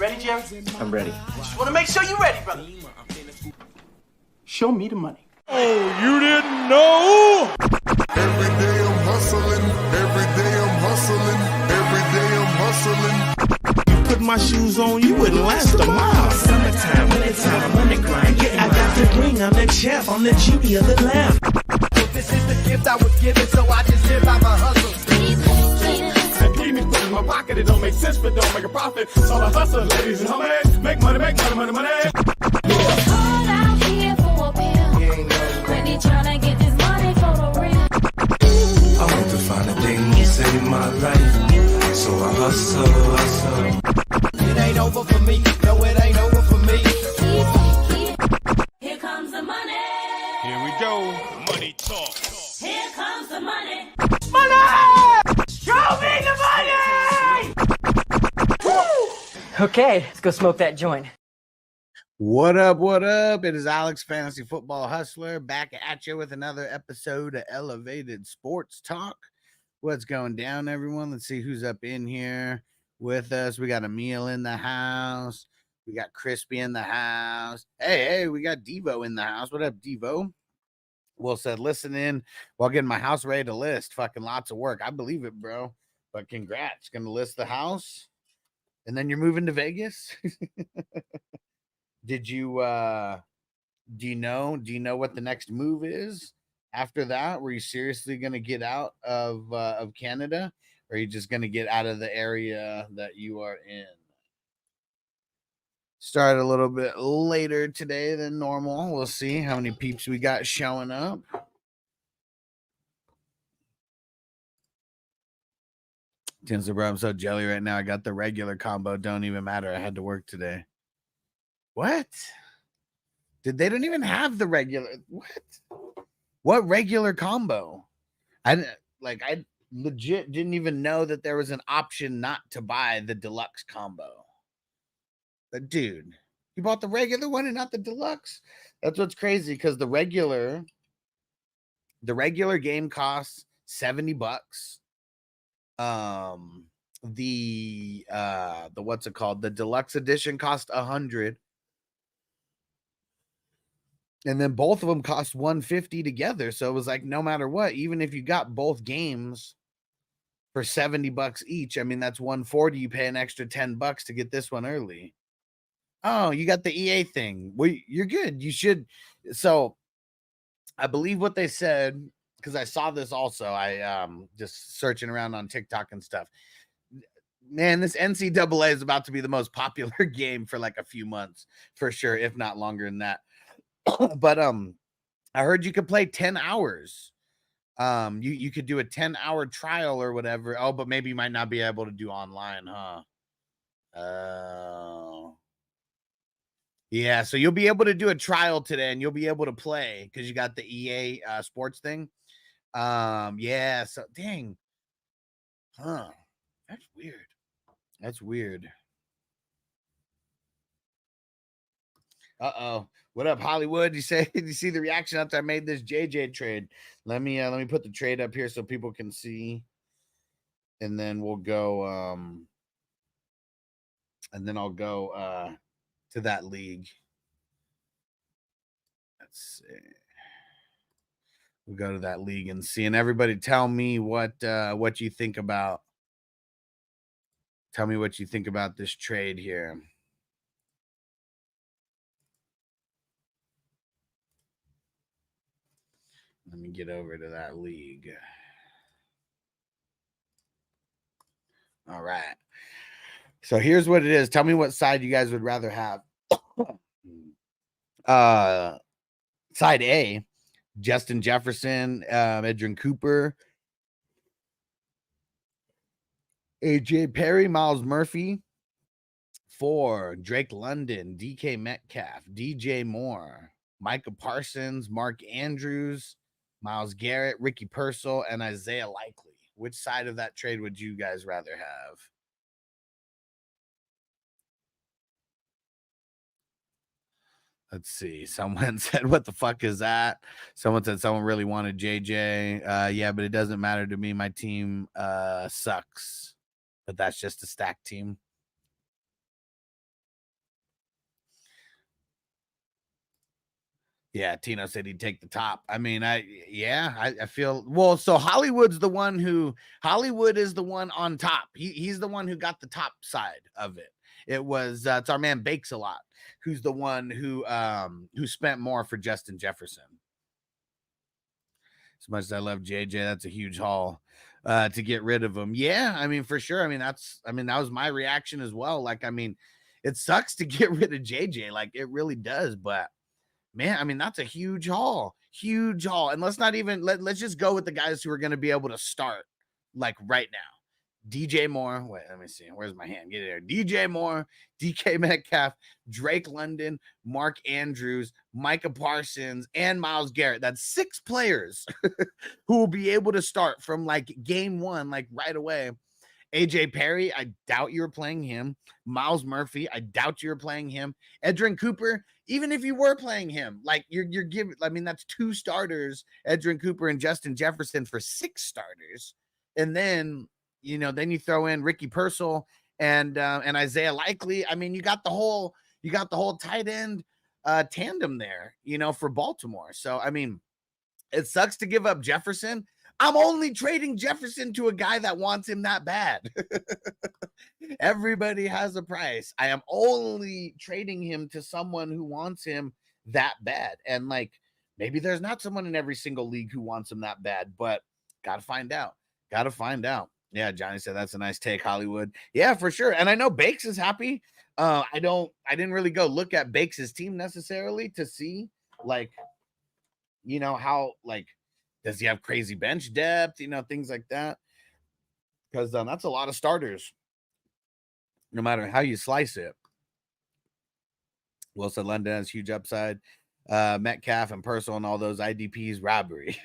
ready, Jerry? I'm ready. Just want to make sure you're ready, brother. Show me the money. Oh, you didn't know? Every day I'm hustling. Every day I'm hustling. Every day I'm hustling. You put my shoes on, you wouldn't last a mile. Summertime, wintertime, I'm on the grind. Yeah, I got the ring, I'm the champ, I'm the genie of the lamp. This is the gift I was given, so I just live by my hustle. Demons put in my pocket, it don't make sense, but don't make a profit. So I hustle, ladies and homies. Make money, money, money, money. Call out here for a pill. Really tryna get this money for the real. I want to find a thing to save my life, so I hustle. It ain't over for me, no, it ain't over for me. Here comes the money. Here we go. Money talk. Here comes the money. Show me the money! Okay, let's go smoke that joint. What up? What up? It is Alex, Fantasy Football Hustler, back at you with another episode of Elevated Sports Talk. What's going down, everyone? Let's see who's up in here with us. We got Emil in the house. We got Crispy in the house. Hey, we got Devo in the house. What up, Devo? Will said, listen in while getting my house ready to list. Fucking lots of work. I believe it, bro. But congrats. Going to list the house. And then you're moving to Vegas? Did you, do you know what the next move is after that? Were you seriously going to get out of Canada? Or are you just going to get out of the area that you are in? Start a little bit later today than normal. We'll see how many peeps we got showing up. Tinsel, bro, I'm so jelly right now. I got the regular combo. Don't even matter. I had to work today. What? They don't even have the regular. What regular combo? I legit didn't even know that there was an option not to buy the deluxe combo. But dude, you bought the regular one and not the deluxe? That's what's crazy, because the regular game costs $70. The what's it called? The deluxe edition cost $100. And then both of them cost $150 together. So it was like, no matter what, even if you got both games for $70 each, I mean, that's $140. You pay an extra $10 to get this one early. Oh, you got the EA thing. Well, you're good. You should. So I believe what they said, because I saw this also. I just searching around on TikTok and stuff. Man, this NCAA is about to be the most popular game for like a few months for sure, if not longer than that. But I heard you could play 10 hours. You could do a 10-hour trial or whatever. Oh, but maybe you might not be able to do online, huh? Yeah, so you'll be able to do a trial today, and you'll be able to play because you got the EA sports thing. Yeah, so dang. Huh. That's weird. That's weird. Uh-oh. What up, Hollywood? You see the reaction after I made this JJ trade? Let me put the trade up here so people can see. And then we'll go and then I'll go to that league. Let's see. We'll go to that league and see. And everybody tell me what you think about. Tell me what you think about this trade here. Let me get over to that league. All right. So here's what it is. Tell me what side you guys would rather have. Side A, Justin Jefferson, Edrin Cooper, AJ Perry, Miles Murphy. 4, Drake London, DK Metcalf, DJ Moore, Micah Parsons, Mark Andrews, Myles Garrett, Ricky Pearsall, and Isaiah Likely. Which side of that trade would you guys rather have? Let's see. Someone said, what the fuck is that? Someone said someone really wanted JJ. Yeah, but it doesn't matter to me. My team sucks. But that's just a stacked team. Yeah, Tino said he'd take the top. I mean, I feel well. So Hollywood is the one on top. He's the one who got the top side of it. It was it's our man Bakes a Lot, who's the one who spent more for Justin Jefferson. As much as I love JJ, that's a huge haul to get rid of him. Yeah, I mean, for sure. I mean, that was my reaction as well. Like, I mean, it sucks to get rid of JJ, like it really does, but man, I mean, that's a huge haul. Huge haul. And let's just go with the guys who are going to be able to start like right now. DJ Moore. Wait, let me see. Where's my hand? Get it there. DJ Moore, DK Metcalf, Drake London, Mark Andrews, Micah Parsons, and Myles Garrett. That's 6 players who will be able to start from like game 1, like right away. AJ Perry, I doubt you were playing him. Miles Murphy, I doubt you were playing him. Edrin Cooper, even if you were playing him, like you're giving, I mean, that's 2 starters, Edrin Cooper and Justin Jefferson for 6 starters. And then, then you throw in Ricky Purcell and Isaiah Likely. I mean, you got the whole tight end tandem there, for Baltimore. So, I mean, it sucks to give up Jefferson. I'm only trading Jefferson to a guy that wants him that bad. Everybody has a price. I am only trading him to someone who wants him that bad. And like, maybe there's not someone in every single league who wants him that bad, but got to find out. Yeah, Johnny said that's a nice take, Hollywood. Yeah, for sure. And I know Bakes is happy. I didn't really go look at Bakes' team necessarily to see like, how like, does he have crazy bench depth? Things like that. Because that's a lot of starters, no matter how you slice it. Will said London has huge upside. Metcalf and Purcell and all those IDPs, robbery.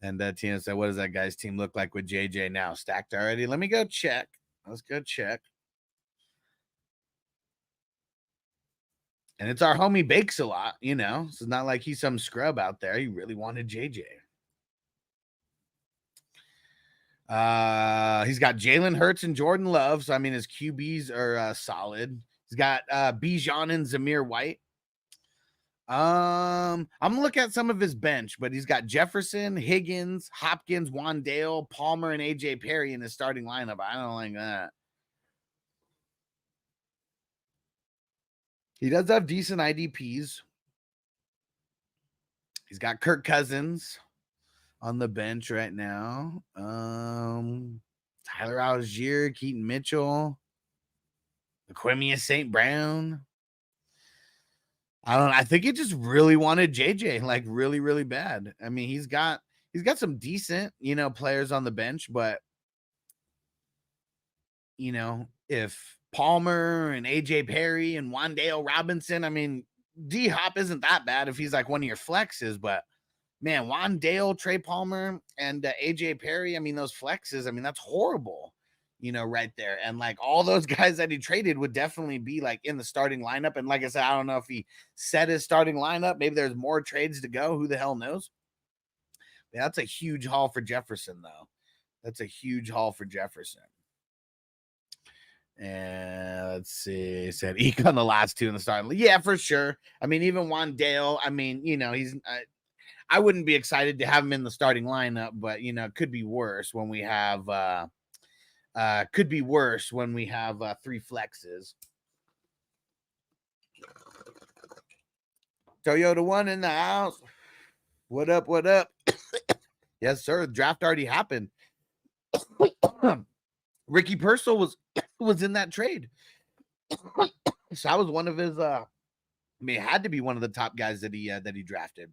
And Tina said, what does that guy's team look like with JJ now? Stacked already? Let me go check. Let's go check. And it's our homie Bakes a Lot, So it's not like he's some scrub out there. He really wanted JJ. He's got Jalen Hurts and Jordan Love. So, I mean, his QBs are solid. He's got Bijan and Zamir White. I'm gonna look at some of his bench, but he's got Jefferson, Higgins, Hopkins, Wandale, Palmer, and AJ Perry in his starting lineup. I don't like that. He does have decent IDPs. He's got Kirk Cousins on the bench right now. Tyler Algier, Keaton Mitchell, Aquemia St. Brown. I think he just really wanted JJ, like really, really bad. I mean, he's got some decent, players on the bench, but if Palmer and AJ Perry and Wandale Robinson, I mean, D Hop isn't that bad if he's like one of your flexes, but man, Wandale, Trey Palmer, and AJ Perry, I mean, those flexes, I mean, that's horrible, right there. And like all those guys that he traded would definitely be like in the starting lineup. And like I said, I don't know if he set his starting lineup. Maybe there's more trades to go. Who the hell knows? Yeah, that's a huge haul for Jefferson, though. That's a huge haul for Jefferson. And let's see. He said Eke on the last 2 in the starting. Yeah, for sure. I mean, even Wandale, I mean, he's I wouldn't be excited to have him in the starting lineup, but could be worse when we have 3 flexes. Toyota 1 in the house. What up? What up? Yes, sir. The draft already happened. Ricky Purcell was in that trade. So I was one of his I mean, it had to be one of the top guys that he drafted.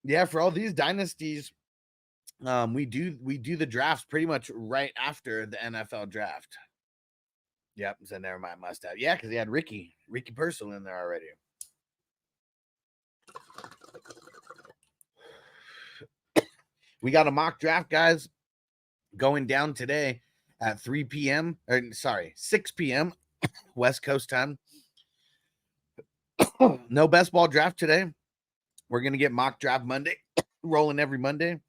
Yeah, for all these dynasties, we do the drafts pretty much right after the NFL draft. Yep, so never mind, must have. Yeah, because he had Ricky Purcell in there already. We got a mock draft, guys, going down today at 3 p.m. or 6 p.m. West Coast time. No best ball draft today. We're going to get mock draft Monday, rolling every Monday.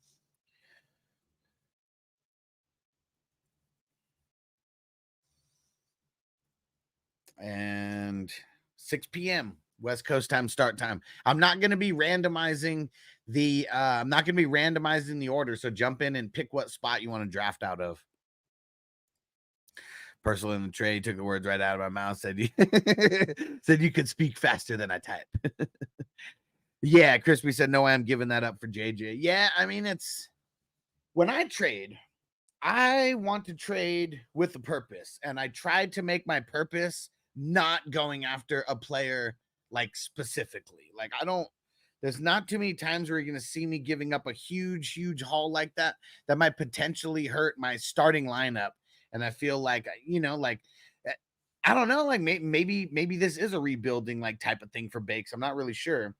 And 6 p.m. West Coast time start time. I'm not going to be randomizing the order, so jump in and pick what spot you want to draft out of. Personal in the trade took the words right out of my mouth, said you could speak faster than I type. Yeah, Crispy said, no, I'm giving that up for JJ. Yeah, I mean, it's when I trade, I want to trade with a purpose, and I tried to make my purpose not going after a player like specifically. Like, there's not too many times where you're going to see me giving up a huge haul like that might potentially hurt my starting lineup. And I feel like, I don't know, like maybe this is a rebuilding like type of thing for Bakes. I'm not really sure.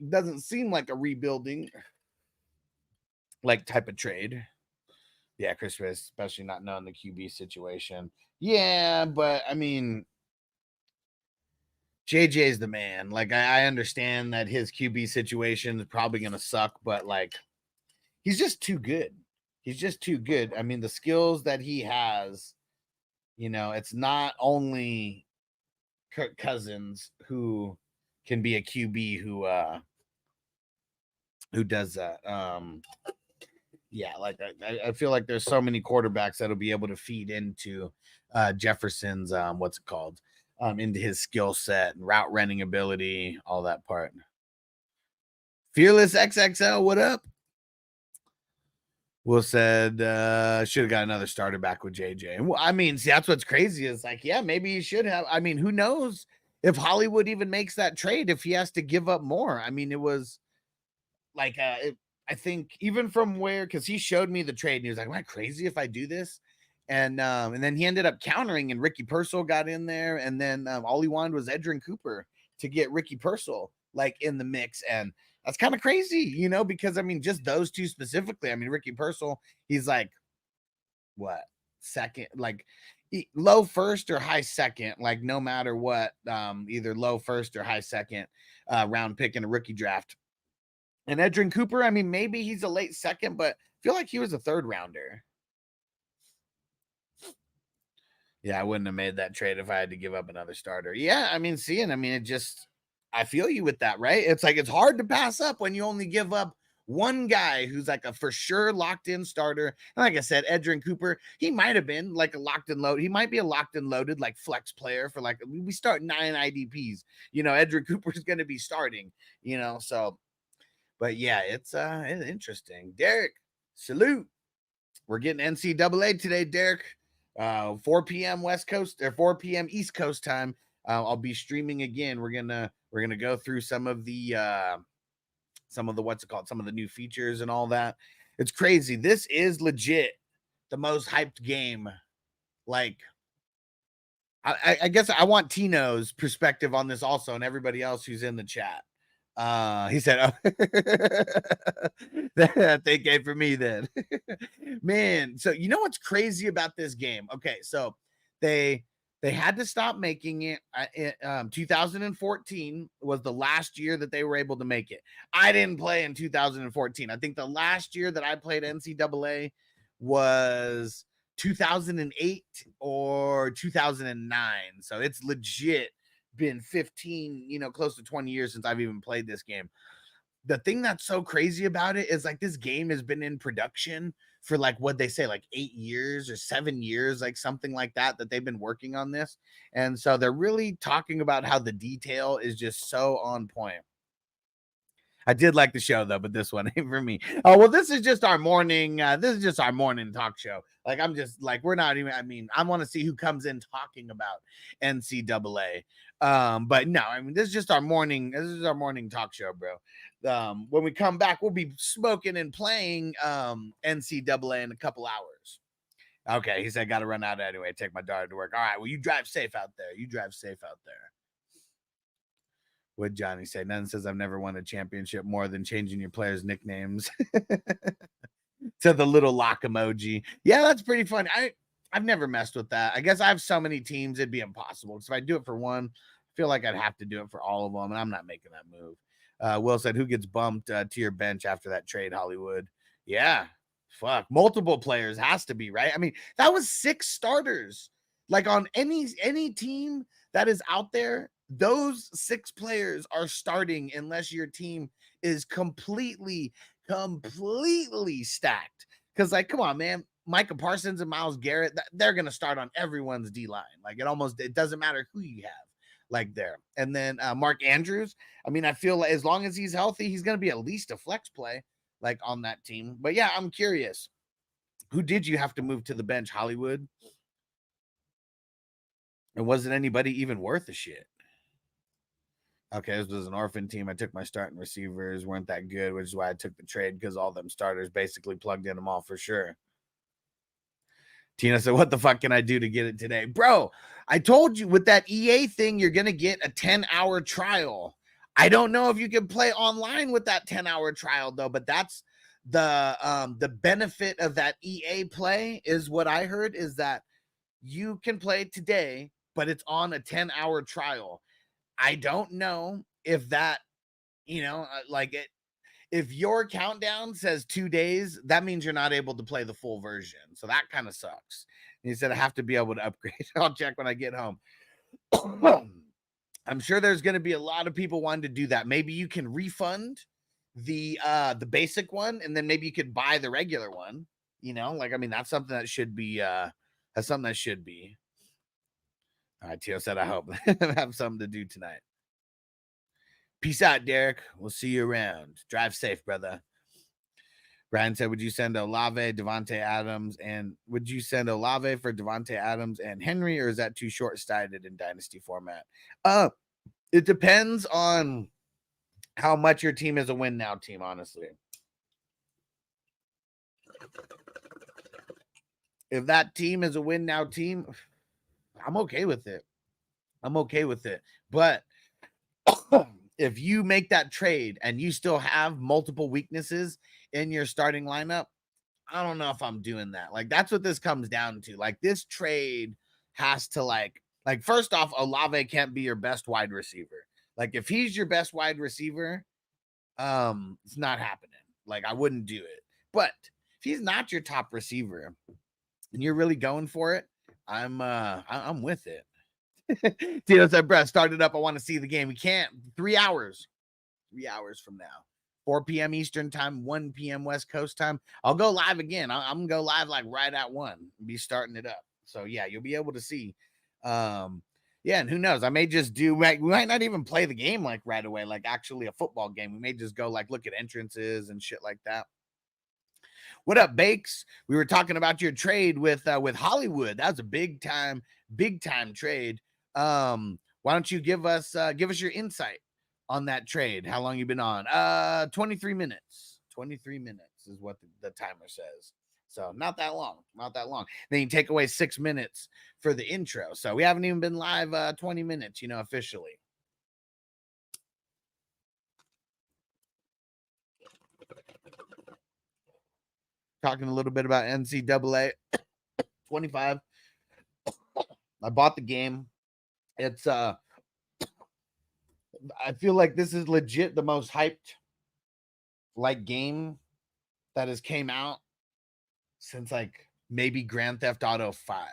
Doesn't seem like a rebuilding like type of trade. Yeah, Chris, especially not knowing the QB situation. Yeah, but I mean, JJ's the man. Like, I understand that his QB situation is probably going to suck, but like, he's just too good. He's just too good. I mean, the skills that he has, it's not only Kirk Cousins who can be a QB who does that. Yeah, like I feel like there's so many quarterbacks that'll be able to feed into Jefferson's into his skill set and route running ability, all that part. Fearless XXL, what up? Will said should have got another starter back with JJ. Well, I mean, see, that's what's crazy is like, yeah, maybe he should have. I mean, who knows if Hollywood even makes that trade if he has to give up more. I mean, it was like I think even from where, because he showed me the trade and he was like, am I crazy if I do this? And then he ended up countering and Ricky Purcell got in there. And then all he wanted was Edrin Cooper to get Ricky Purcell like in the mix. And that's kind of crazy, because I mean, just those two specifically. I mean, Ricky Purcell, he's like, what, second, like low first or high second, like no matter what, either low first or high second round pick in a rookie draft. And Edrin Cooper, I mean, maybe he's a late second, but I feel like he was a third rounder. Yeah, I wouldn't have made that trade if I had to give up another starter. Yeah, I mean, I feel you with that, right? It's like, it's hard to pass up when you only give up one guy who's like a for sure locked in starter. And like I said, Edrin Cooper, he might have been like a locked and loaded. He might be a locked and loaded like flex player for like, we start 9 IDPs. Edrin Cooper is going to be starting, so. But yeah, it's interesting. Derek, salute. We're getting NCAA today, Derek. 4 p.m. West Coast or 4 p.m. East Coast time. I'll be streaming again. We're gonna go through some of the some of the new features and all that. It's crazy. This is legit the most hyped game. Like, I guess I want Tino's perspective on this also, and everybody else who's in the chat. He said, oh, that they gave for me then. Man, so you know what's crazy about this game? Okay, so they had to stop making it. 2014 was the last year that they were able to make it. I didn't play in 2014. I think the last year that I played NCAA was 2008 or 2009. So it's legit been 15, close to 20 years since I've even played this game. The thing that's so crazy about it is like this game has been in production for like what they say, like 8 years or 7 years, like something like that they've been working on this. And so they're really talking about how the detail is just so on point. I did like the show though, but this one ain't for me. Oh, well, this is just our morning. This is just our morning talk show. Like, I'm just like, we're not even, I mean, I want to see who comes in talking about NCAA. But no, I mean, this is just our morning. This is our morning talk show, bro. When we come back, we'll be smoking and playing NCAA in a couple hours. Okay, he said, got to run out anyway. Take my daughter to work. All right, well, you drive safe out there. What Johnny say? None says I've never won a championship more than changing your players' nicknames to the little lock emoji. Yeah, that's pretty fun. I've never messed with that. I guess I have so many teams, it'd be impossible. Because if I do it for one, I feel like I'd have to do it for all of them, and I'm not making that move. Will said, who gets bumped to your bench after that trade, Hollywood? Yeah, fuck, multiple players has to be, right? I mean, that was 6 starters. Like on any team that is out there, those 6 players are starting unless your team is completely stacked. Because, like, come on, man, Micah Parsons and Myles Garrett, they're gonna start on everyone's D line. Like, it doesn't matter who you have, like, there. And then Mark Andrews, I mean, I feel like as long as he's healthy, he's gonna be at least a flex play, like, on that team. But yeah, I'm curious, who did you have to move to the bench? Hollywood? And wasn't anybody even worth a shit? Okay, this was an orphan team. I took my starting receivers, weren't that good, which is why I took the trade, because all them starters basically plugged in them all for sure. Tina said, what the fuck can I do to get it today? Bro, I told you with that EA thing, you're going to get a 10-hour trial. I don't know if you can play online with that 10-hour trial, though, but that's the benefit of that EA play is what I heard is that you can play today, but it's on a 10-hour trial. I don't know if that, like it, if your countdown says 2 days, that means you're not able to play the full version. So that kind of sucks. And he said, I have to be able to upgrade. I'll check when I get home. I'm sure there's going to be a lot of people wanting to do that. Maybe you can refund the basic one, and then maybe you could buy the regular one. Like, I mean, that's something that should be, All right, Tio said, I hope I have something to do tonight. Peace out, Derek. We'll see you around. Drive safe, brother. Brian said, would you send Olave, Devontae Adams, and would you send Olave for Devontae Adams and Henry, or is that too short-sighted in dynasty format? It depends on how much your team is a win now team, honestly. If that team is a win now team, I'm okay with it. But if you make that trade and you still have multiple weaknesses in your starting lineup, I don't know if I'm doing that. Like, that's what this comes down to. Like, this trade has to like first off, Olave can't be your best wide receiver. Like, if he's your best wide receiver, it's not happening. Like, I wouldn't do it. But if he's not your top receiver and you're really going for it, I'm with it. Tito said, Brett, start it up. I want to see the game. We can't. 3 hours. 3 hours from now. 4 p.m. Eastern time, 1 p.m. West Coast time. I'll go live again. I'm going to go live like right at 1. Be starting it up. So, yeah, you'll be able to see. Yeah, and who knows? I may just do, we might not even play the game like right away, like actually a football game. We may just go like look at entrances and shit like that. What up, Bakes? We were talking about your trade with Hollywood. That was a big time trade. Why don't you give us your insight on that trade? How long you been on? 23 minutes. 23 minutes is what the timer says. So not that long. Then you take away 6 minutes for the intro. So we haven't even been live 20 minutes, officially. Talking a little bit about NCAA 25. I bought the game. It's I feel like this is legit the most hyped game that has came out since like maybe Grand Theft Auto 5.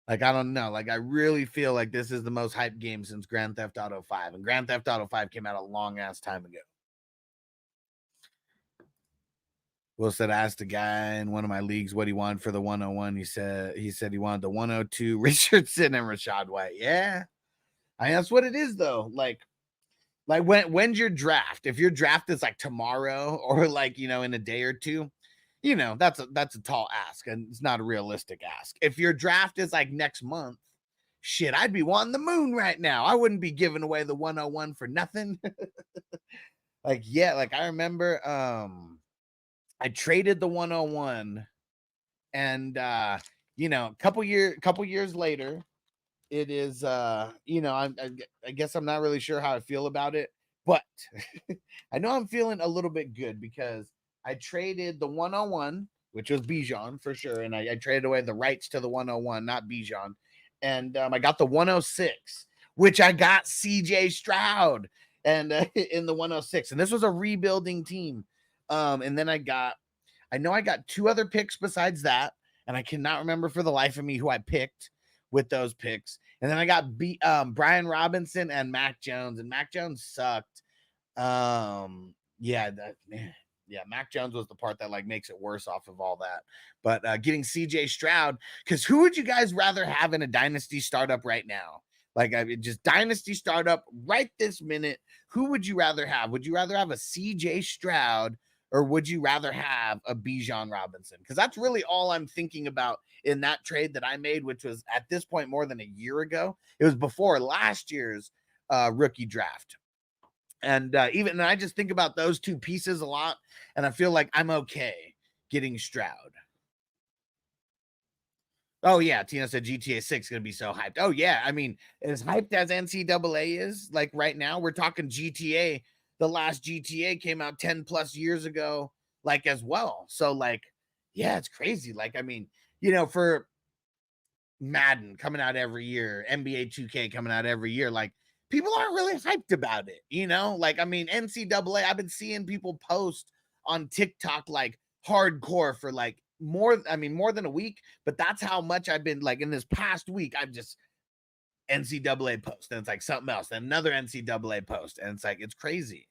Like, I don't know. Like, I really feel like this is the most hyped game since Grand Theft Auto 5. And Grand Theft Auto 5 came out a long ass time ago. Will said, I asked a guy in one of my leagues what he wanted for the 101. He said he wanted the 102 Richardson and Rashad White. Yeah. I mean, that's what it is though. Like when's your draft? If your draft is like tomorrow or like, in a day or two, that's a tall ask and it's not a realistic ask. If your draft is like next month, shit, I'd be wanting the moon right now. I wouldn't be giving away the 101 for nothing. Like, yeah, like I remember, I traded the 101 and, a couple years later, it is, I guess I'm not really sure how I feel about it, but I know I'm feeling a little bit good because I traded the 101, which was Bijan for sure. And I traded away the rights to the 101, not Bijan. And I got the 106, which I got CJ Stroud and in the 106. And this was a rebuilding team. And then I got I know I got 2 other picks besides that, and I cannot remember for the life of me who I picked with those picks. And then I got Brian Robinson and Mac Jones, and Mac Jones sucked. Yeah, Mac Jones was the part that like makes it worse off of all that. But getting CJ Stroud, because who would you guys rather have in a dynasty startup right now? Like, I mean, just dynasty startup right this minute. Who would you rather have? Would you rather have a CJ Stroud, or would you rather have a Bijan Robinson? Because that's really all I'm thinking about in that trade that I made, which was at this point more than a year ago. It was before last year's rookie draft. And even I just think about those 2 pieces a lot, and I feel like I'm okay getting Stroud. Oh, yeah, Tina said GTA 6 is going to be so hyped. Oh, yeah, I mean, as hyped as NCAA is, like right now, we're talking GTA. The last GTA came out 10 plus years ago, like as well. So, like, yeah, it's crazy. Like, I mean, you know, for Madden coming out every year, NBA 2K coming out every year, like, people aren't really hyped about it, you know? Like, I mean, NCAA, I've been seeing people post on TikTok, like, hardcore for, like, more than a week, but that's how much I've been, like, in this past week, I've just NCAA post, and it's like something else, then another NCAA post, and it's like, it's crazy.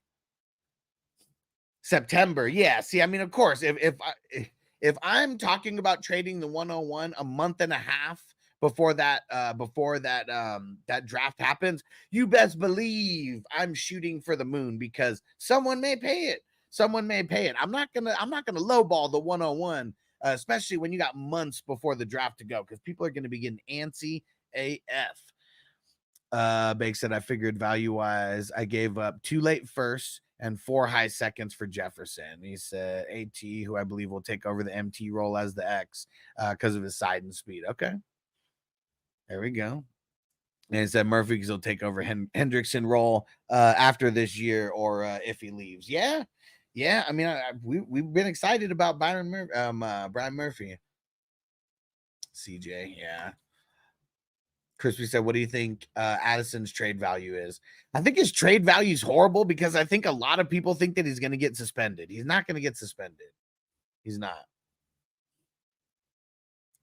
September, yeah, see, I mean, of course, if I'm talking about trading the 101 a month and a half before that that draft happens, you best believe I'm shooting for the moon, because someone may pay it. I'm not gonna lowball the 101, especially when you got months before the draft to go, because people are gonna be getting antsy AF. Bake said, I figured value wise, I gave up 2 late firsts and 4 high seconds for Jefferson. He said AT, who I believe will take over the MT role as the X because of his side and speed. Okay. There we go. And he said Murphy will take over Hendrickson role after this year, or if he leaves. Yeah. I mean, we've been excited about Brian Murphy. CJ, yeah. Crispy said, what do you think Addison's trade value is? I think his trade value is horrible, because I think a lot of people think that he's going to get suspended. He's not going to get suspended. He's not.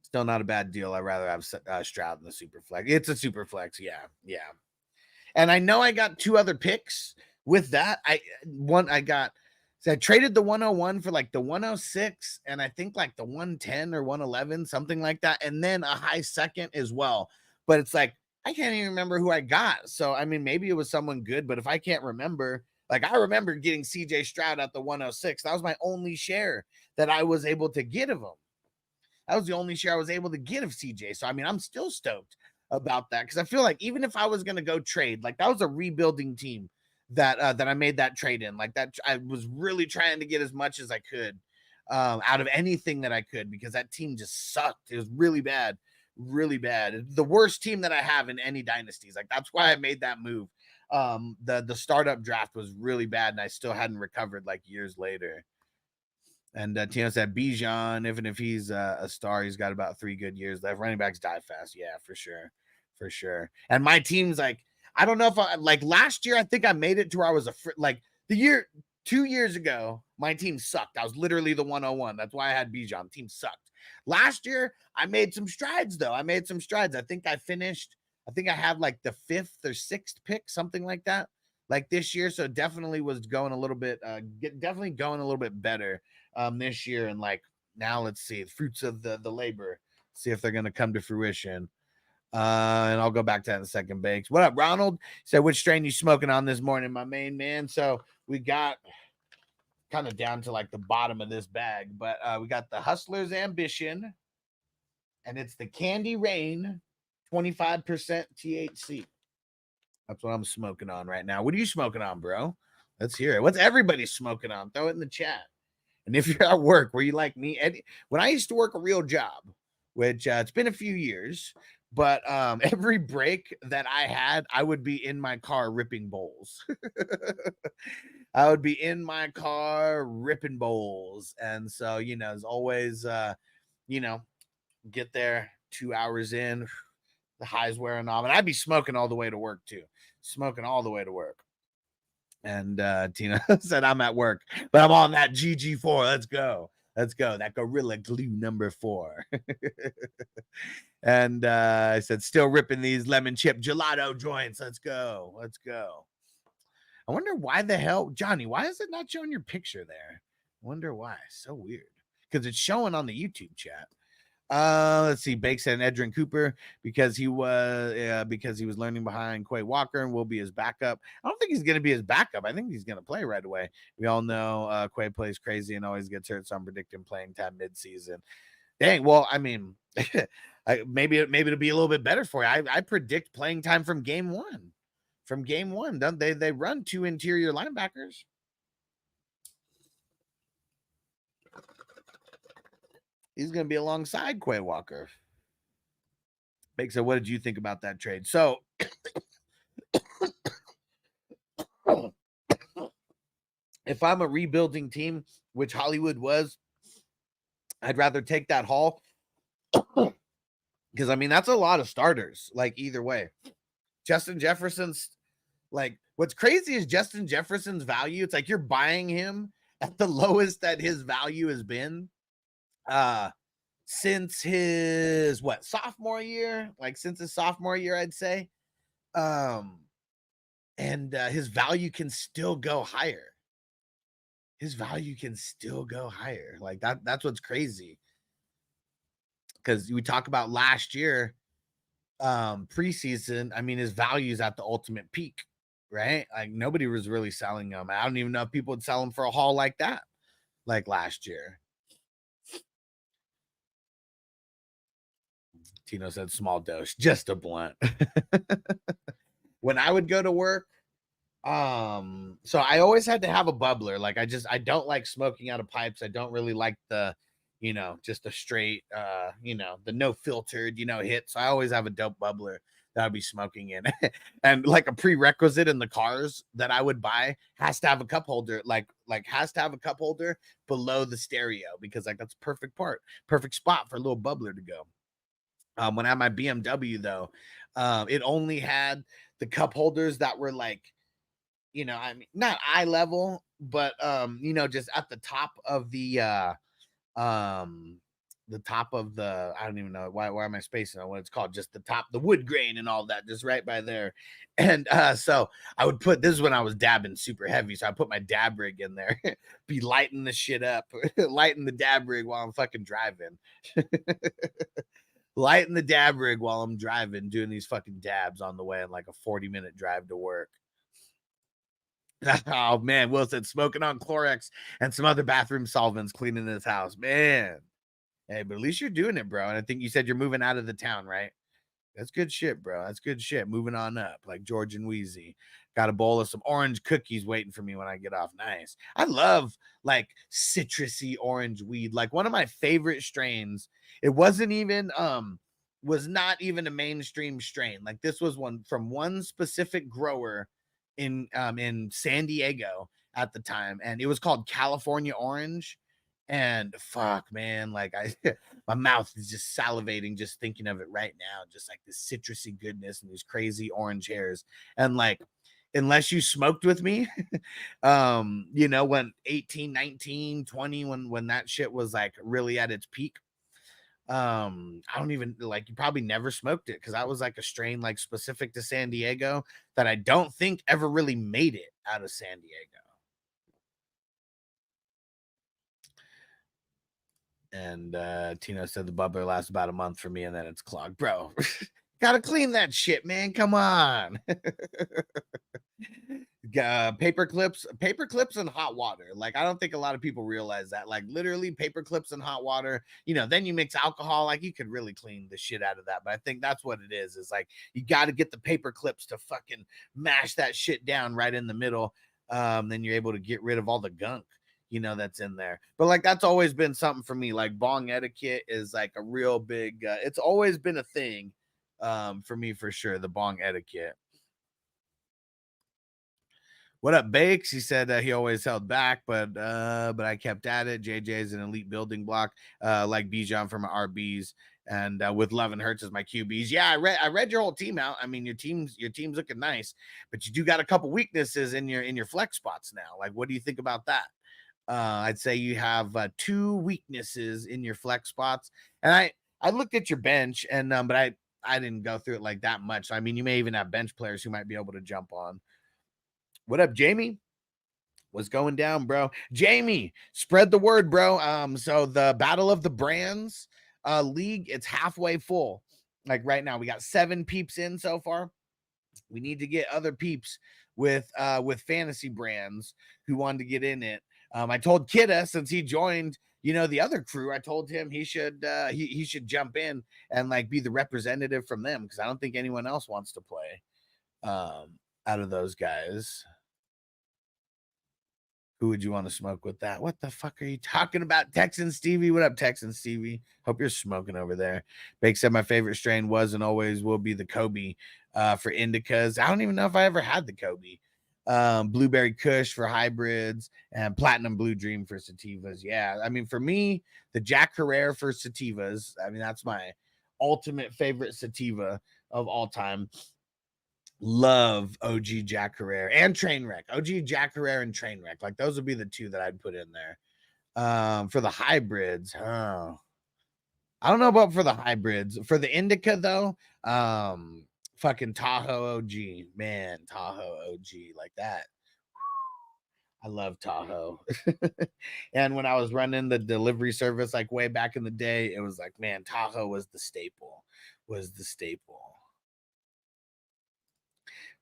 Still not a bad deal. I'd rather have Stroud in the super flex. It's a super flex. Yeah. And I know I got 2 other picks with that. I traded the 101 for like the 106, and I think like the 110 or 111, something like that. And then a high second as well. But it's like, I can't even remember who I got. So, I mean, maybe it was someone good, but if I can't remember, like, I remember getting CJ Stroud at the 106. That was my only share that I was able to get of him. That was the only share I was able to get of CJ. So, I mean, I'm still stoked about that, because I feel like even if I was going to go trade, like, that was a rebuilding team that I made that trade in. Like, that I was really trying to get as much as I could out of anything that I could, because that team just sucked. It was really bad. The worst team that I have in any dynasties. Like, that's why I made that move. The startup draft was really bad, and I still hadn't recovered like years later. And Tino said Bijan, even if he's a star, he's got about 3 good years left. Running backs die fast. Yeah, for sure. And my team's like, I don't know if like last year, I think I made it to where I was like 2 years ago, my team sucked. I was literally the 101. That's why I had Bijan. The team sucked. Last year, I made some strides, though. I think I had like the 5th or 6th pick, something like that, like this year. So definitely was going a little bit, better this year. And like, now let's see the fruits of the labor, see if they're going to come to fruition. And I'll go back to that in a second. Bakes, what up, Ronald? Said, which strain you smoking on this morning, my main man? So we got kind of down to like the bottom of this bag, but we got the Hustler's Ambition, and it's the Candy Rain 25% THC. That's what I'm smoking on right now. What are you smoking on, bro? Let's hear it. What's everybody smoking on? Throw it in the chat. And if you're at work, were you like me, Eddie? When I used to work a real job, which it's been a few years, but every break that I had, I would be in my car ripping bowls. I would be in my car ripping bowls. And so, it's always, get there 2 hours in, the highs wearing off. And I'd be smoking all the way to work too. And Tina said, I'm at work, but I'm on that GG4. Let's go. Let's go. That Gorilla Glue number 4. And I said, still ripping these lemon chip gelato joints. Let's go. Let's go. I wonder why the hell, Johnny, why is it not showing your picture there? I wonder why. So weird. Because it's showing on the YouTube chat. Let's see. Bake said Edrin Cooper because he was learning behind Quay Walker and will be his backup. I don't think he's going to be his backup. I think he's going to play right away. We all know Quay plays crazy and always gets hurt, so I'm predicting playing time midseason. Dang. Well, I mean, maybe it'll be a little bit better for you. I predict playing time from game one. From game one, don't they run 2 interior linebackers. He's going to be alongside Quay Walker. Big, so what did you think about that trade? So, if I'm a rebuilding team, which Hollywood was, I'd rather take that haul. Because, I mean, that's a lot of starters, like, either way. Justin Jefferson's, like, what's crazy is Justin Jefferson's value. It's like you're buying him at the lowest that his value has been since his sophomore year, I'd say. And his value can still go higher. Like that's what's crazy. Because we talk about last year, preseason, I mean, his value's at the ultimate peak, right? Like nobody was really selling him. I don't even know if people would sell him for a haul like that, like last year. Tino said small dose, just a blunt. When I would go to work, so I always had to have a bubbler. Like I don't like smoking out of pipes. I don't really like the, just the straight, the no filtered, hit. So I always have a dope bubbler that I'd be smoking in. And like a prerequisite in the cars that I would buy has to have a cup holder, has to have a cup holder below the stereo, because like that's perfect spot for a little bubbler to go. When I had my BMW though, it only had the cup holders that were like, I mean, not eye level, but just at the top of the I don't even know why am I spacing on what it's called, just the top, the wood grain and all that, just right by there. And so I would put, this is when I was dabbing super heavy, so I put my dab rig in there, be lighting the shit up, lighting the dab rig while I'm fucking driving. Lighting the dab rig while I'm driving, doing these fucking dabs on the way in like a 40-minute drive to work. Oh man, Will said smoking on Clorox and some other bathroom solvents, cleaning his house. Man, hey, but at least you're doing it, bro. And I think you said you're moving out of the town, right? That's good shit, bro. That's good shit. Moving on up, like George and Wheezy. Got a bowl of some orange cookies waiting for me when I get off. Nice. I love like citrusy orange weed. Like one of my favorite strains. It wasn't even was not even a mainstream strain. Like this was one from one specific grower in San Diego at the time, and it was called California Orange. And fuck, man, like my mouth is just salivating just thinking of it right now. Just like this citrusy goodness and these crazy orange hairs. And like, unless you smoked with me, when 18, 19, 20, when that shit was like really at its peak, I don't even like, you probably never smoked it, because that was like a strain like specific to San Diego that I don't think ever really made it out of San Diego. And Tino said the bubbler lasts about a month for me, and then it's clogged. Bro, gotta clean that shit, man. Come on. Paper clips and hot water. Like, I don't think a lot of people realize that. Like, literally paper clips and hot water. Then you mix alcohol. Like, you could really clean the shit out of that. But I think that's what it is. Is like, you got to get the paper clips to fucking mash that shit down right in the middle. Then you're able to get rid of all the gunk, that's in there. But like, that's always been something for me. Like, bong etiquette is like a real big, it's always been a thing for me, for sure. The bong etiquette. What up, Bakes? He said he always held back, but I kept at it. JJ is an elite building block, like Bijan from RBs, and with Love and Hurts as my QBs. Yeah, I read your whole team out. I mean, your team's looking nice, but you do got a couple weaknesses in your flex spots now. Like, what do you think about that? I'd say you have 2 weaknesses in your flex spots. And I looked at your bench, and but I didn't go through it like that much. I mean, you may even have bench players who might be able to jump on. What up, Jamie? What's going down, bro? Jamie, spread the word, bro. So the Battle of the Brands league, it's halfway full. Like right now, we got 7 peeps in so far. We need to get other peeps with fantasy brands who wanted to get in it. I told Kidda, since he joined, the other crew, I told him he should he should jump in and like be the representative from them, because I don't think anyone else wants to play out of those guys. Who would you want to smoke with that? What the fuck are you talking about, Texan Stevie? What up, Texan Stevie? Hope you're smoking over there. Bake said my favorite strain was and always will be the Kobe for indicas. I don't even know if I ever had the Kobe. Blueberry Kush for hybrids, and Platinum Blue Dream for sativas. Yeah, I mean, for me, the Jack Herrera for sativas, I mean, that's my ultimate favorite sativa of all time. Love OG Jack Herrera and Trainwreck. OG Jack Herrera and Trainwreck. Like, those would be the 2 that I'd put in there. For the hybrids, I don't know about for the hybrids. For the indica, though, fucking Tahoe OG. Man, Tahoe OG, like that. I love Tahoe. And when I was running the delivery service, like way back in the day, it was like, man, Tahoe was the staple.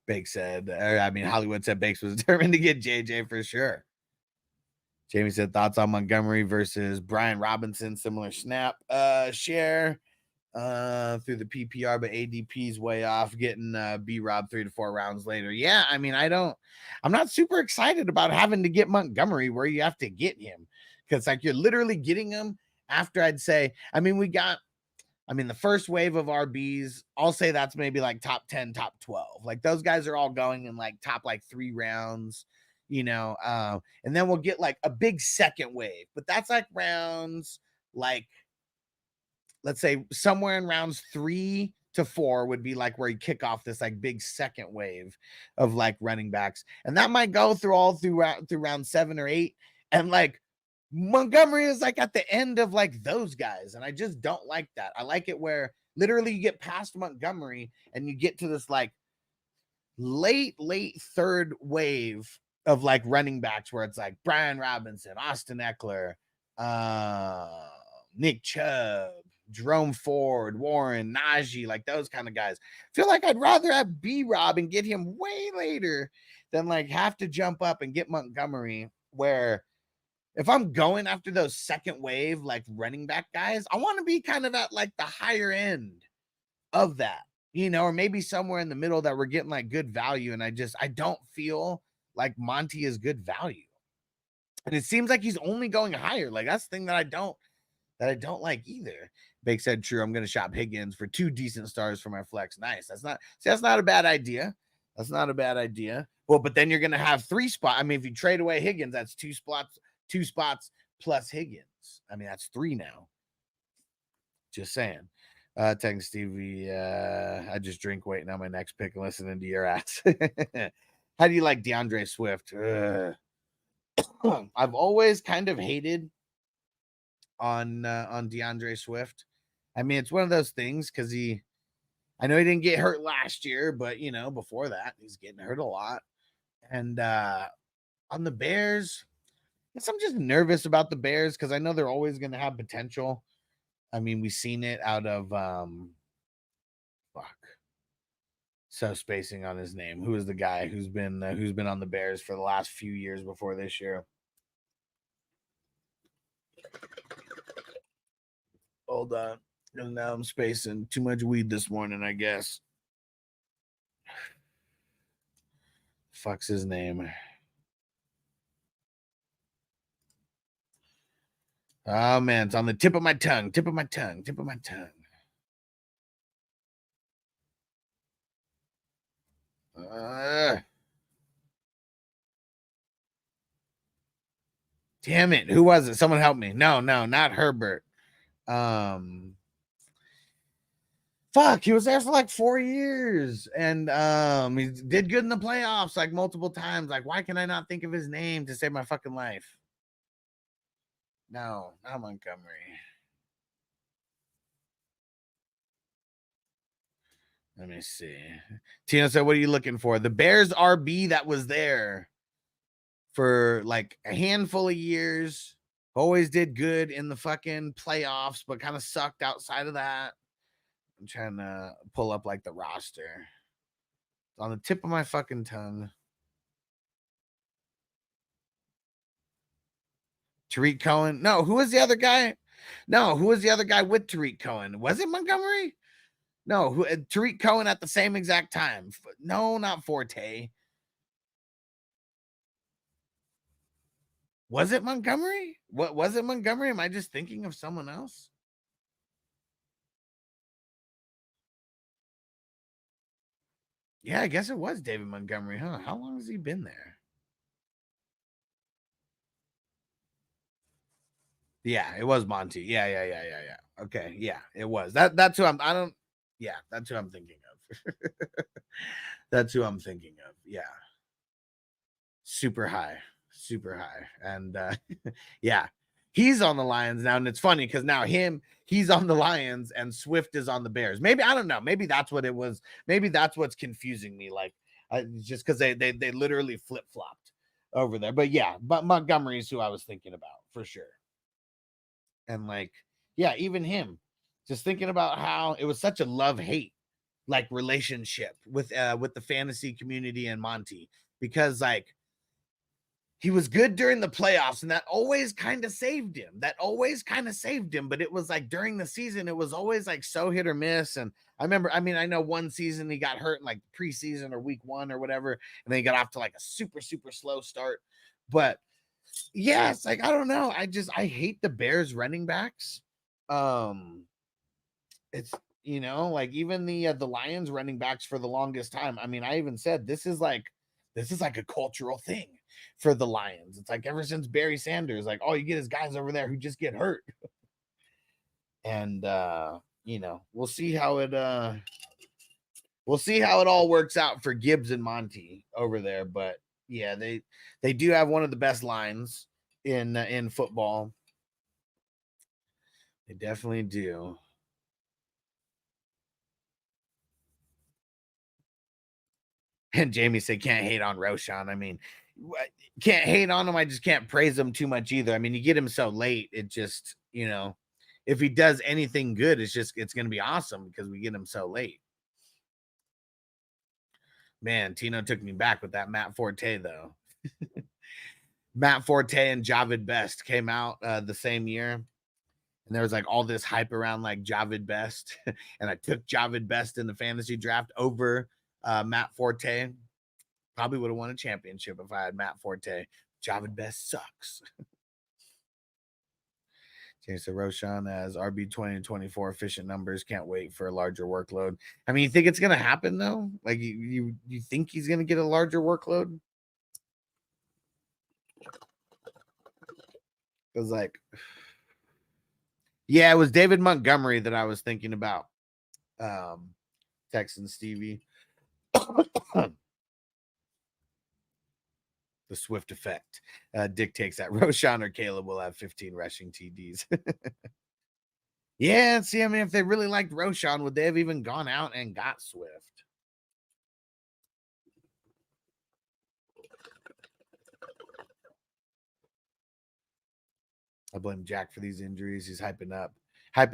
Bakes said, Hollywood said Bakes was determined to get JJ for sure. Jamie said thoughts on Montgomery versus Brian Robinson, similar snap share through the PPR, but ADP's way off, getting B-Rob 3 to 4 rounds later. Yeah, I mean, I'm not super excited about having to get Montgomery where you have to get him, because like you're literally getting him after, I'd say, the first wave of RBs, I'll say that's maybe like top 10, top 12. Like those guys are all going in like top like 3 rounds, and then we'll get like a big second wave, but that's like rounds, like, let's say somewhere in rounds 3 to 4 would be like where you kick off this like big second wave of like running backs. And that might go through round 7 or 8. And like, Montgomery is like at the end of like those guys, and I just don't like that. I like it where literally you get past Montgomery and you get to this like late 3rd wave of like running backs where it's like Brian Robinson, Austin Eckler, Nick Chubb, Jerome Ford, Warren, Najee, like those kind of guys. I feel like I'd rather have B-Rob and get him way later than like have to jump up and get Montgomery, where if I'm going after those second wave, like running back guys, I want to be kind of at like the higher end of that, or maybe somewhere in the middle that we're getting like good value. And I don't feel like Monty is good value. And it seems like he's only going higher. Like that's the thing that I don't like either. Bake said, true. I'm going to shop Higgins for 2 decent stars for my flex. Nice. That's not a bad idea. That's not a bad idea. Well, but then you're going to have 3 spots. I mean, if you trade away Higgins, that's 2 spots plus Higgins. I mean, that's 3 now. Just saying. Thanks, Stevie. I just drink waiting on my next pick and listening to your ass. How do you like DeAndre Swift? I've always kind of hated on DeAndre Swift. I mean, it's one of those things because I know he didn't get hurt last year, but before that, he's getting hurt a lot. And on the Bears, I'm just nervous about the Bears because I know they're always going to have potential. I mean, we've seen it out of so spacing on his name. Who is the guy who's been on the Bears for the last few years before this year? Hold on. And now I'm spacing. Too much weed this morning, I guess. Fuck's his name. Oh, man. It's on the tip of my tongue. Damn it. Who was it? Someone help me. No, not Herbert. Fuck, he was there for like 4 years, and he did good in the playoffs like multiple times. Like, why can I not think of his name to save my fucking life? No, not Montgomery. Let me see. Tina said, what are you looking for? The Bears RB that was there for like a handful of years. Always did good in the fucking playoffs, but kind of sucked outside of that. I'm trying to pull up like the roster. It's on the tip of my fucking tongue. Tariq Cohen. No, who was the other guy? No, who was the other guy with Tariq Cohen? Was it Montgomery? No, who Tariq Cohen at the same exact time. No, not Forte. Was it Montgomery? What was it Montgomery? Am I just thinking of someone else? Yeah, I guess it was David Montgomery, huh? How long has he been there? Yeah, it was Monty. Yeah. Okay, yeah, it was. That's who I don't yeah, that's who I'm thinking of. That's who I'm thinking of. Yeah. Super high. And yeah, he's on the Lions now. And it's funny because now he's on the Lions and Swift is on the Bears. Maybe I don't know. Maybe that's what it was. Maybe that's what's confusing me. Like just because they literally flip-flopped over there. But yeah, but Montgomery is who I was thinking about for sure. And like, yeah, even him, just thinking about how it was such a love-hate like relationship with the fantasy community and Monty, because like he was good during the playoffs and that always kind of saved him. But it was like during the season, it was always like so hit or miss. And I remember, I mean, I know one season he got hurt in like preseason or week 1 or whatever, and then he got off to like a super slow start. But yeah, it's like I don't know. I hate the Bears running backs. It's like even the Lions running backs for the longest time. I mean, I even said this is like a cultural thing for the Lions. It's like ever since Barry Sanders, like all you get is guys over there who just get hurt. And we'll see how it all works out for Gibbs and Monty over there. But yeah, they do have one of the best lines in football. They definitely do. And Jamie said, can't hate on Roshan. I mean, can't hate on him. I just can't praise him too much either. I mean, you get him so late. It just, if he does anything good, it's going to be awesome because we get him so late. Man, Tino took me back with that Matt Forte, though. Matt Forte and Javid Best came out the same year. And there was like all this hype around like Javid Best. And I took Javid Best in the fantasy draft over Matt Forte. Probably would have won a championship if I had Matt Forte. Javid Best sucks. James Roshan as RB 2024 efficient numbers. Can't wait for a larger workload. I mean, you think it's gonna happen though? Like you think he's gonna get a larger workload? Because like, yeah, it was David Montgomery that I was thinking about. Texan Stevie. The Swift effect dictates that Roshan or Caleb will have 15 rushing TDs. Yeah, see, I mean, if they really liked Roshan, would they have even gone out and got Swift? I blame Jack for these injuries. He's hyping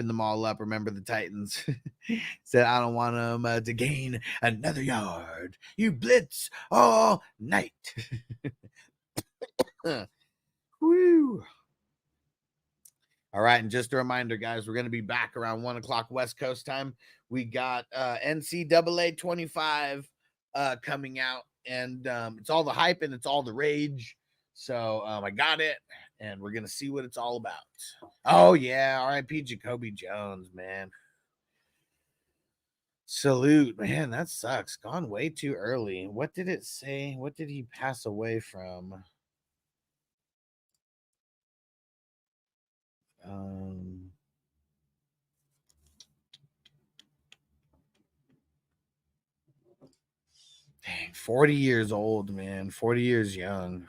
them all up. Remember the Titans said, I don't want them to gain another yard. You blitz all night. Woo. All right, and just a reminder, guys, we're going to be back around 1 o'clock West Coast time. We got NCAA 25 coming out, and it's all the hype and it's all the rage. So I got it, and we're going to see what it's all about. Oh, yeah, R.I.P. Jacoby Jones, man. Salute, man, that sucks. Gone way too early. What did it say? What did he pass away from? Dang, 40 years old, man. 40 years young.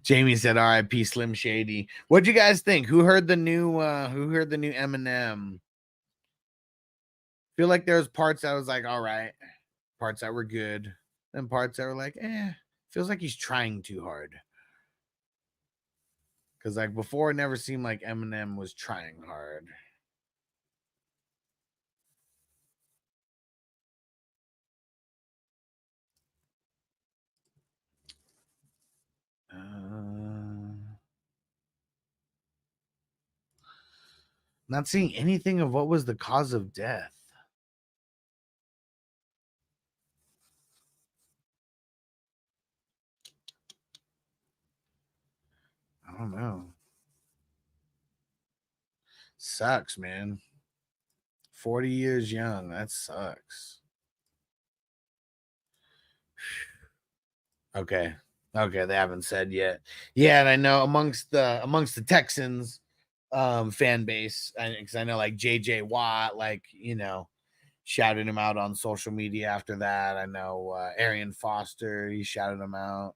Jamie said R.I.P. Slim Shady. What'd you guys think? Who heard the new Eminem? Feel like there's parts that was like, all right, parts that were good, and parts that were like, feels like he's trying too hard. Because like before, it never seemed like Eminem was trying hard. Not seeing anything of what was the cause of death. I don't know. Sucks, man. 40 years young. That sucks. Okay. Okay, they haven't said yet. Yeah, and I know amongst the Texans fan base, because I know like JJ Watt, like, you know, shouted him out on social media after that. I know Arian Foster, he shouted him out.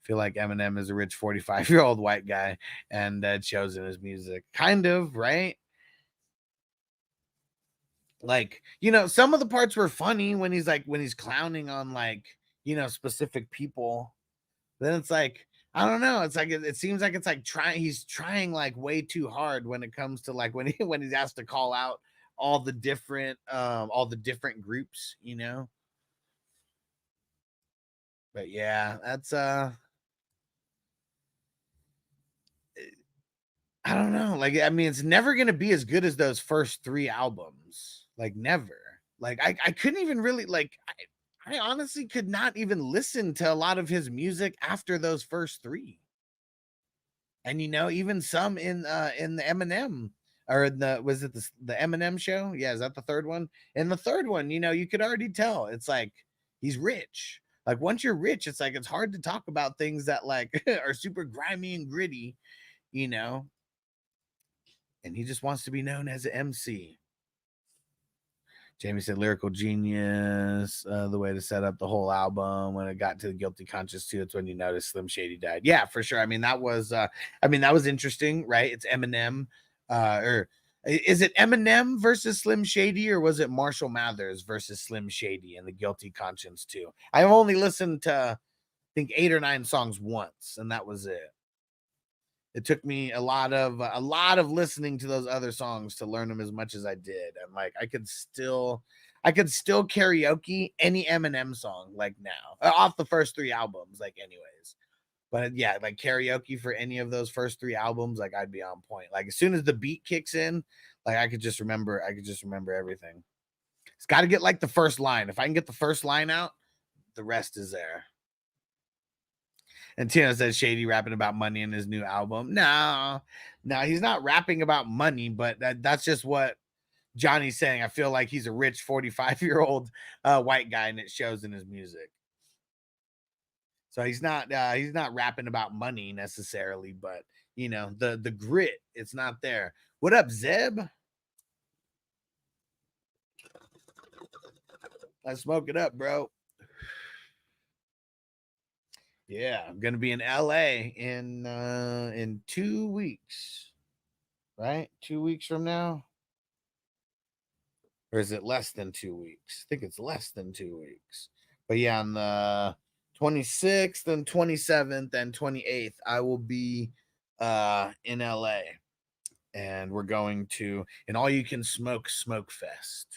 Feel like Eminem is a rich 45-year-old white guy, and it shows in his music. Kind of, right? Like, you know, some of the parts were funny when he's clowning on like, you know, specific people. Then it's like, I don't know. It's like it seems like it's like he's trying like way too hard when it comes to like when he's asked to call out all the different groups, you know. But yeah, that's I don't know. Like, I mean, it's never gonna be as good as those first 3 albums. Like, never. Like, I couldn't even really like. I honestly could not even listen to a lot of his music after those first 3. And you know, even some in the Eminem or was it the Eminem show? Yeah, is that the third one? In the third one, you know, you could already tell it's like he's rich. Like once you're rich, it's like it's hard to talk about things that like are super grimy and gritty, you know. And he just wants to be known as an MC. Jamie said lyrical genius, the way to set up the whole album. When it got to the Guilty Conscience too, it's when you noticed Slim Shady died. Yeah, for sure. I mean, that was interesting, right? It's Eminem, or is it Eminem versus Slim Shady, or was it Marshall Mathers versus Slim Shady and the Guilty Conscience too? I've only listened to I think 8 or 9 songs once, and that was it. It took me a lot of listening to those other songs to learn them as much as I did. And like I could still karaoke any Eminem song like now off the first 3 albums, like anyways. But yeah, like karaoke for any of those first 3 albums, like I'd be on point. Like as soon as the beat kicks in, like I could just remember everything. It's got to get like the first line. If I can get the first line out, the rest is there. And Tina says Shady rapping about money in his new album. No, he's not rapping about money, but that's just what Johnny's saying. I feel like he's a rich 45-year-old white guy, and it shows in his music. So he's not rapping about money necessarily, but you know, the grit, it's not there. What up, Zeb? Let's smoke it up, bro. Yeah, I'm gonna be in LA in 2 weeks, right? 2 weeks from now, or is it less than 2 weeks? I think it's less than 2 weeks. But yeah, on the 26th and 27th and 28th, I will be in LA, and we're going to an all-you-can-smoke fest.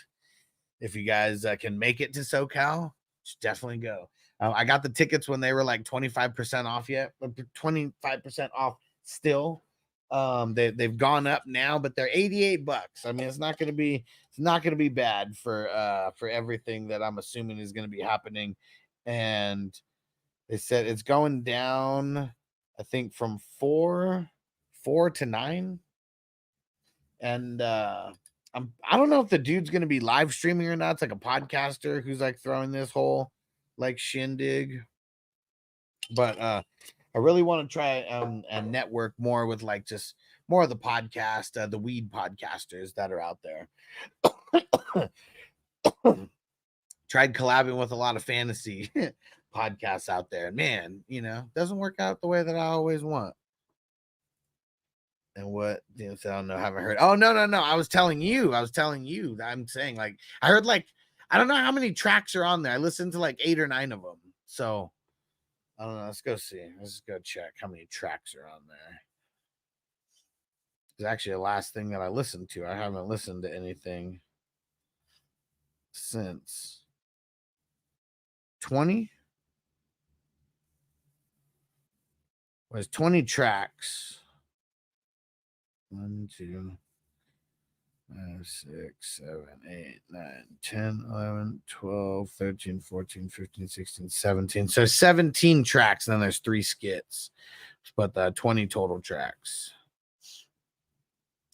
If you guys can make it to SoCal, just definitely go. I got the tickets when they were like 25% off 25% off still. They've gone up now, but they're $88. I mean, it's not gonna be bad for everything that I'm assuming is gonna be happening. And they said it's going down, I think from 4 to 9. And I don't know if the dude's gonna be live streaming or not. It's like a podcaster who's like throwing this whole like shindig, but I really want to try and network more with like just more of the podcast, the weed podcasters that are out there. Tried collabing with a lot of fantasy podcasts out there. Man, doesn't work out the way that I always want. And what, so I don't know, haven't heard. Oh, no. I was telling you. I'm saying, like, I heard, like, I don't know how many tracks are on there. I listened to like 8 or 9 of them. So I don't know. Let's go see. Let's go check how many tracks are on there. It's actually the last thing that I listened to. I haven't listened to anything since 20. Was 20 tracks. 1, 2, 5, 6, 7, 8, 9, 10, 11, 12, 13, 14, 15, 16, 17. So 17 tracks, and then there's 3 skits, but 20 total tracks.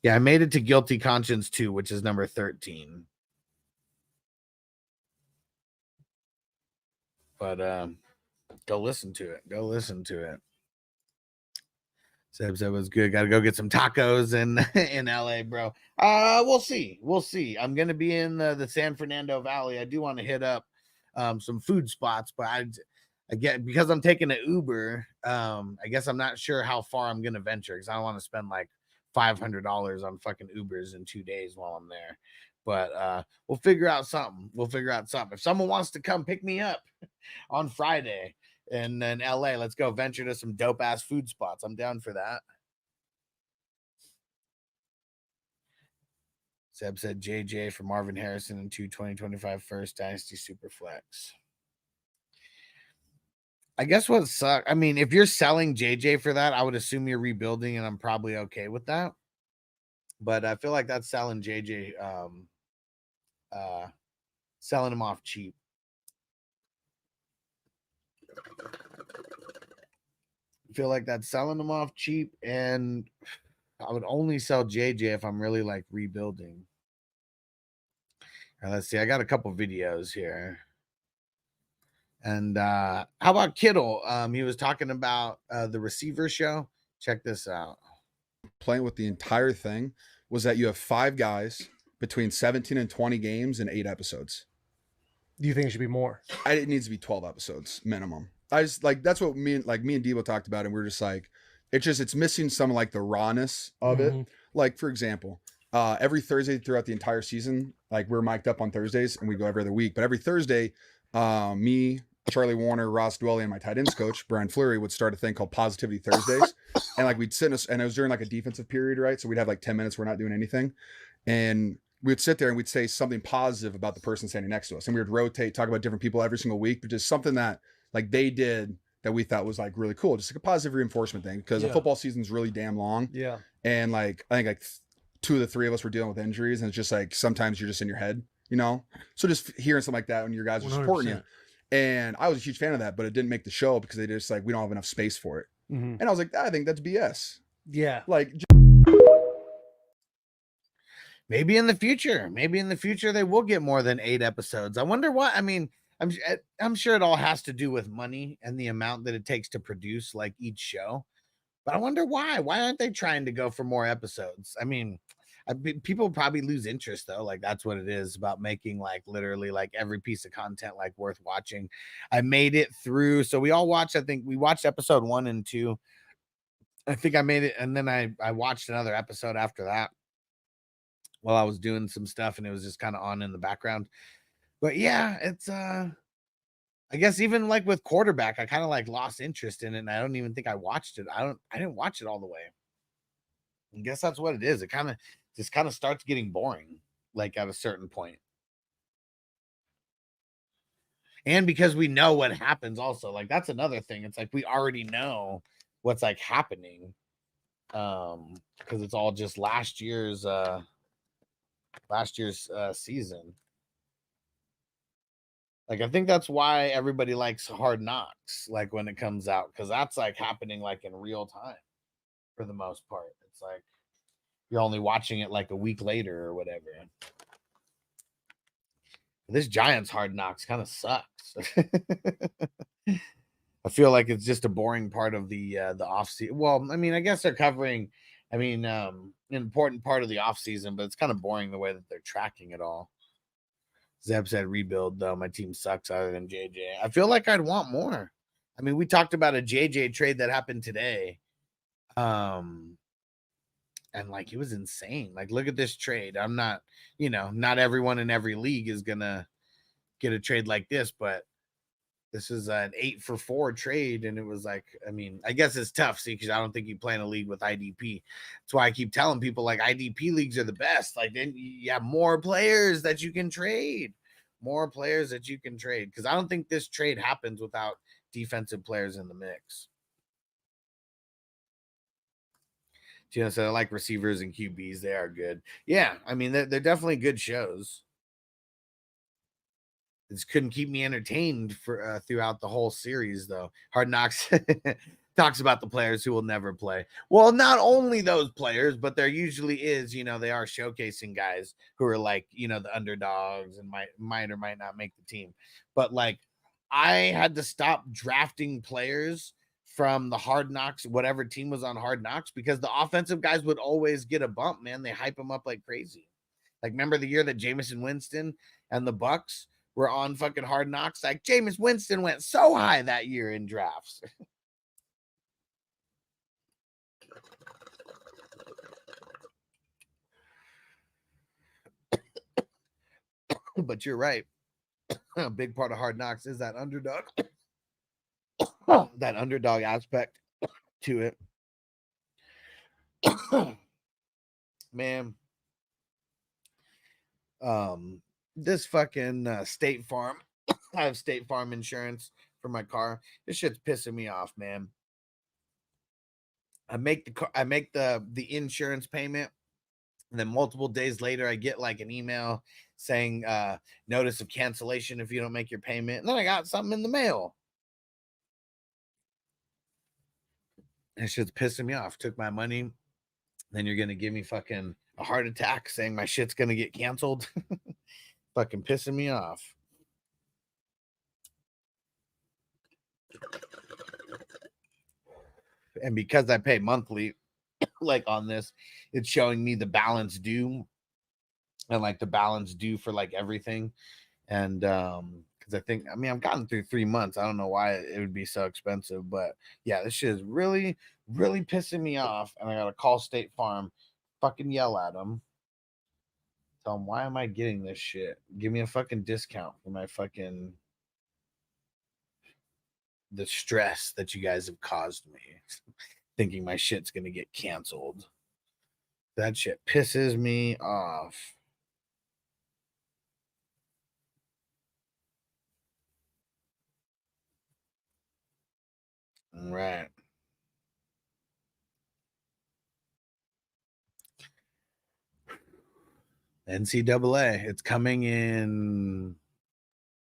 Yeah, I made it to Guilty Conscience 2, which is number 13. But go listen to it. Seb said it was good. Got to go get some tacos in LA, bro. We'll see. I'm gonna be in the San Fernando Valley. I do want to hit up some food spots, but I get, because I'm taking an Uber. I guess I'm not sure how far I'm gonna venture, because I don't want to spend like $500 on fucking Ubers in 2 days while I'm there. But we'll figure out something. If someone wants to come pick me up on Friday and then LA, let's go venture to some dope ass food spots. I'm down for that. Seb said JJ for Marvin Harrison and 2025 first Dynasty Superflex. I guess what sucks, I mean, if you're selling JJ for that, I would assume you're rebuilding, and I'm probably okay with that. But I feel like that's selling JJ, selling him off cheap. I feel like that's selling them off cheap, and I would only sell JJ if I'm really like rebuilding. All right, let's see. I got a couple videos here. And how about Kittle? He was talking about the receiver show. Check this out. Playing with the entire thing was that you have 5 guys between 17 and 20 games and 8 episodes. Do you think it should be more? It needs to be 12 episodes minimum. I just like, that's what me and Debo talked about, and we're just like, it's missing some like the rawness of it. Like, for example, every Thursday throughout the entire season, like, we're mic'd up on Thursdays and we go every other week. But every Thursday, me, Charlie Warner, Ross Dwelly, and my tight ends coach, Brian Fleury, would start a thing called Positivity Thursdays. And like, we'd sit and it was during like a defensive period, right? So we'd have like 10 minutes, we're not doing anything. And we'd sit there and we'd say something positive about the person standing next to us. And we would rotate, talk about different people every single week, but just something that like they did that we thought was like really cool. Just like a positive reinforcement thing, because the football season's really damn long. Yeah. And like, I think like 2 of the 3 of us were dealing with injuries, and it's just like, sometimes you're just in your head, So just hearing something like that when your guys are supporting you. And I was a huge fan of that, but it didn't make the show because they just like, we don't have enough space for it. And I was like, I think that's BS. Yeah. Like, maybe in the future they will get more than 8 episodes. I wonder what, I mean, I'm sure it all has to do with money and the amount that it takes to produce like each show. But I wonder why aren't they trying to go for more episodes? I mean, people probably lose interest though. Like, that's what it is about making like literally like every piece of content like worth watching. I made it through. So we all watched, I think we watched episode 1 and 2. I think I made it. And then I watched another episode after that while I was doing some stuff, and it was just kind of on in the background. But yeah, it's I guess even like with quarterback, I kind of like lost interest in it, and I don't even think I watched it. I didn't watch it all the way. I guess that's what it is. It kind of starts getting boring, like at a certain point. And because we know what happens also, like that's another thing. It's like we already know what's like happening. Because it's all just last year's season. Like, I think that's why everybody likes Hard Knocks, like when it comes out, because that's like happening like in real time for the most part. It's like you're only watching it like a week later or whatever. This Giants Hard Knocks kind of sucks. I feel like it's just a boring part of the off season. Well, I mean, I guess they're covering, an important part of the off season, but it's kind of boring the way that they're tracking it all. Zeb said rebuild though. My team sucks other than JJ. I feel like I'd want more. I mean, we talked about a JJ trade that happened today. And like it was insane. Like, look at this trade. I'm not, not everyone in every league is gonna get a trade like this, but this is an 8-for-4 trade, and it was like, I guess it's tough, see, because I don't think you play in a league with IDP. That's why I keep telling people like IDP leagues are the best. Like then you have more players that you can trade, because I don't think this trade happens without defensive players in the mix. Gina said I like receivers and QBs. They are good. Yeah, they're definitely good shows. This couldn't keep me entertained for throughout the whole series, though. Hard Knocks talks about the players who will never play. Well, not only those players, but there usually is, they are showcasing guys who are like, the underdogs and might or might not make the team. But like, I had to stop drafting players from the Hard Knocks, whatever team was on Hard Knocks, because the offensive guys would always get a bump, man. They hype them up like crazy. Like, remember the year that Jameis Winston and the Bucks were on fucking Hard Knocks? Like, Jameis Winston went so high that year in drafts. But you're right. A big part of Hard Knocks is that underdog. That underdog aspect to it. Man. This fucking State Farm. I have State Farm insurance for my car. This shit's pissing me off, man. I make the insurance payment, and then multiple days later I get like an email saying notice of cancellation if you don't make your payment. And then I got something in the mail. That shit's pissing me off. Took my money. Then you're gonna give me fucking a heart attack saying my shit's gonna get canceled. Fucking pissing me off. And because I pay monthly, like on this, it's showing me the balance due and like the balance due for like everything. And because I think, I've gotten through 3 months. I don't know why it would be so expensive, but yeah, this shit is really, really pissing me off. And I gotta call State Farm, fucking yell at them. Tell them, why am I getting this shit? Give me a fucking discount for my fucking the stress that you guys have caused me thinking my shit's gonna get canceled. That shit pisses me off. All right. NCAA. It's coming in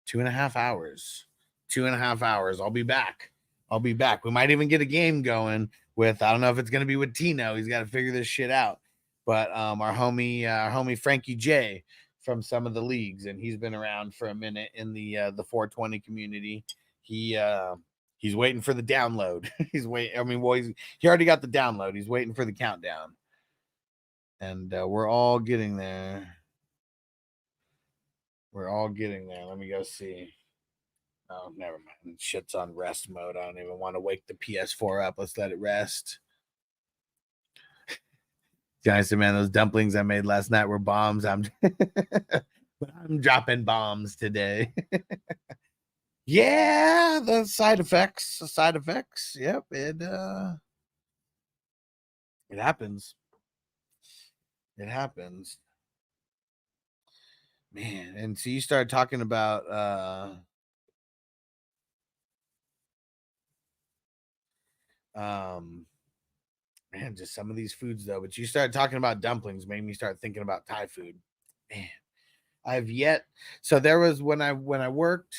2.5 hours. 2.5 hours. I'll be back. We might even get a game going with, I don't know if it's going to be with Tino. He's got to figure this shit out. But our homie Frankie J from some of the leagues, and he's been around for a minute in the 420 community. He's waiting for the download. He already got the download. He's waiting for the countdown. And we're all getting there. Let me go see. Oh, never mind. Shit's on rest mode. I don't even want to wake the PS4 up. Let's let it rest. Johnny said, man, those dumplings I made last night were bombs. I'm dropping bombs today. Yeah, the side effects. Yep, it happens. It happens. Man, and so you started talking about man, just some of these foods though, but you started talking about dumplings, made me start thinking about Thai food. Man, so there was when I worked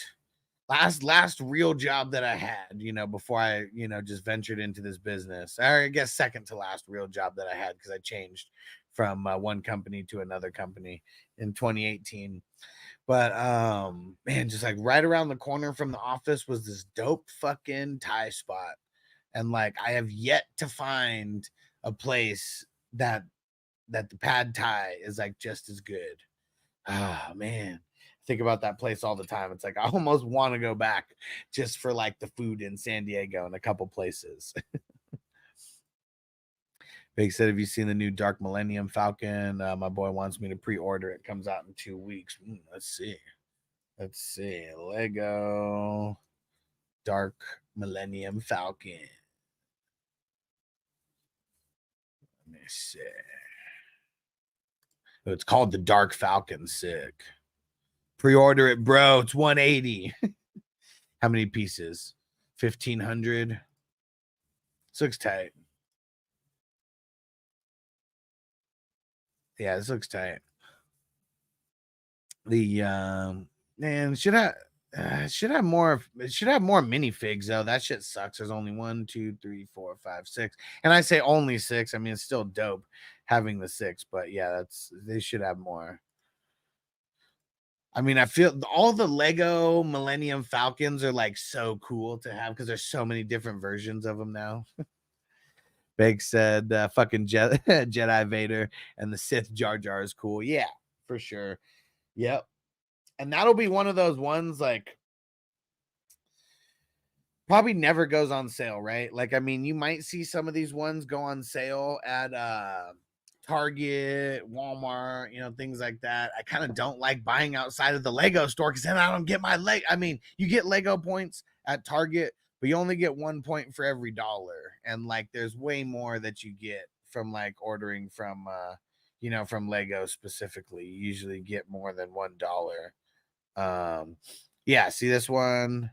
last real job that I had, before I, just ventured into this business. Or I guess second to last real job that I had, because I changed from one company to another company in 2018. But man, just like right around the corner from the office was this dope fucking Thai spot. And like I have yet to find a place that the pad Thai is like just as good. Ah, man. Think about that place all the time. It's like I almost want to go back just for like the food in San Diego and a couple places. Big said, have you seen the new Dark Millennium Falcon? My boy wants me to pre-order. It comes out in 2 weeks. Let's see. Lego Dark Millennium Falcon. Let me see. Oh, it's called the Dark Falcon. Sick. Pre-order it, bro. It's 180. How many pieces? 1,500. This looks tight. Yeah, this looks tight. The man should have more minifigs though. That shit sucks. There's only 1, 2, 3, 4, 5, 6. And I say only 6. I mean, it's still dope having the 6, but yeah, they should have more. I mean, I feel all the Lego Millennium Falcons are like so cool to have because there's so many different versions of them now. Big said fucking Jedi Vader and the Sith Jar Jar is cool. Yeah, for sure. Yep. And that'll be one of those ones like probably never goes on sale, right? Like, I mean, you might see some of these ones go on sale at Target, Walmart, you know, things like that. I kind of don't like buying outside of the Lego store because then I don't get my leg. I mean, you get Lego points at Target, but you only get 1 point for every dollar. And like, there's way more that you get from like ordering from, you know, from Lego specifically. You usually get more than $1. Yeah, see this one.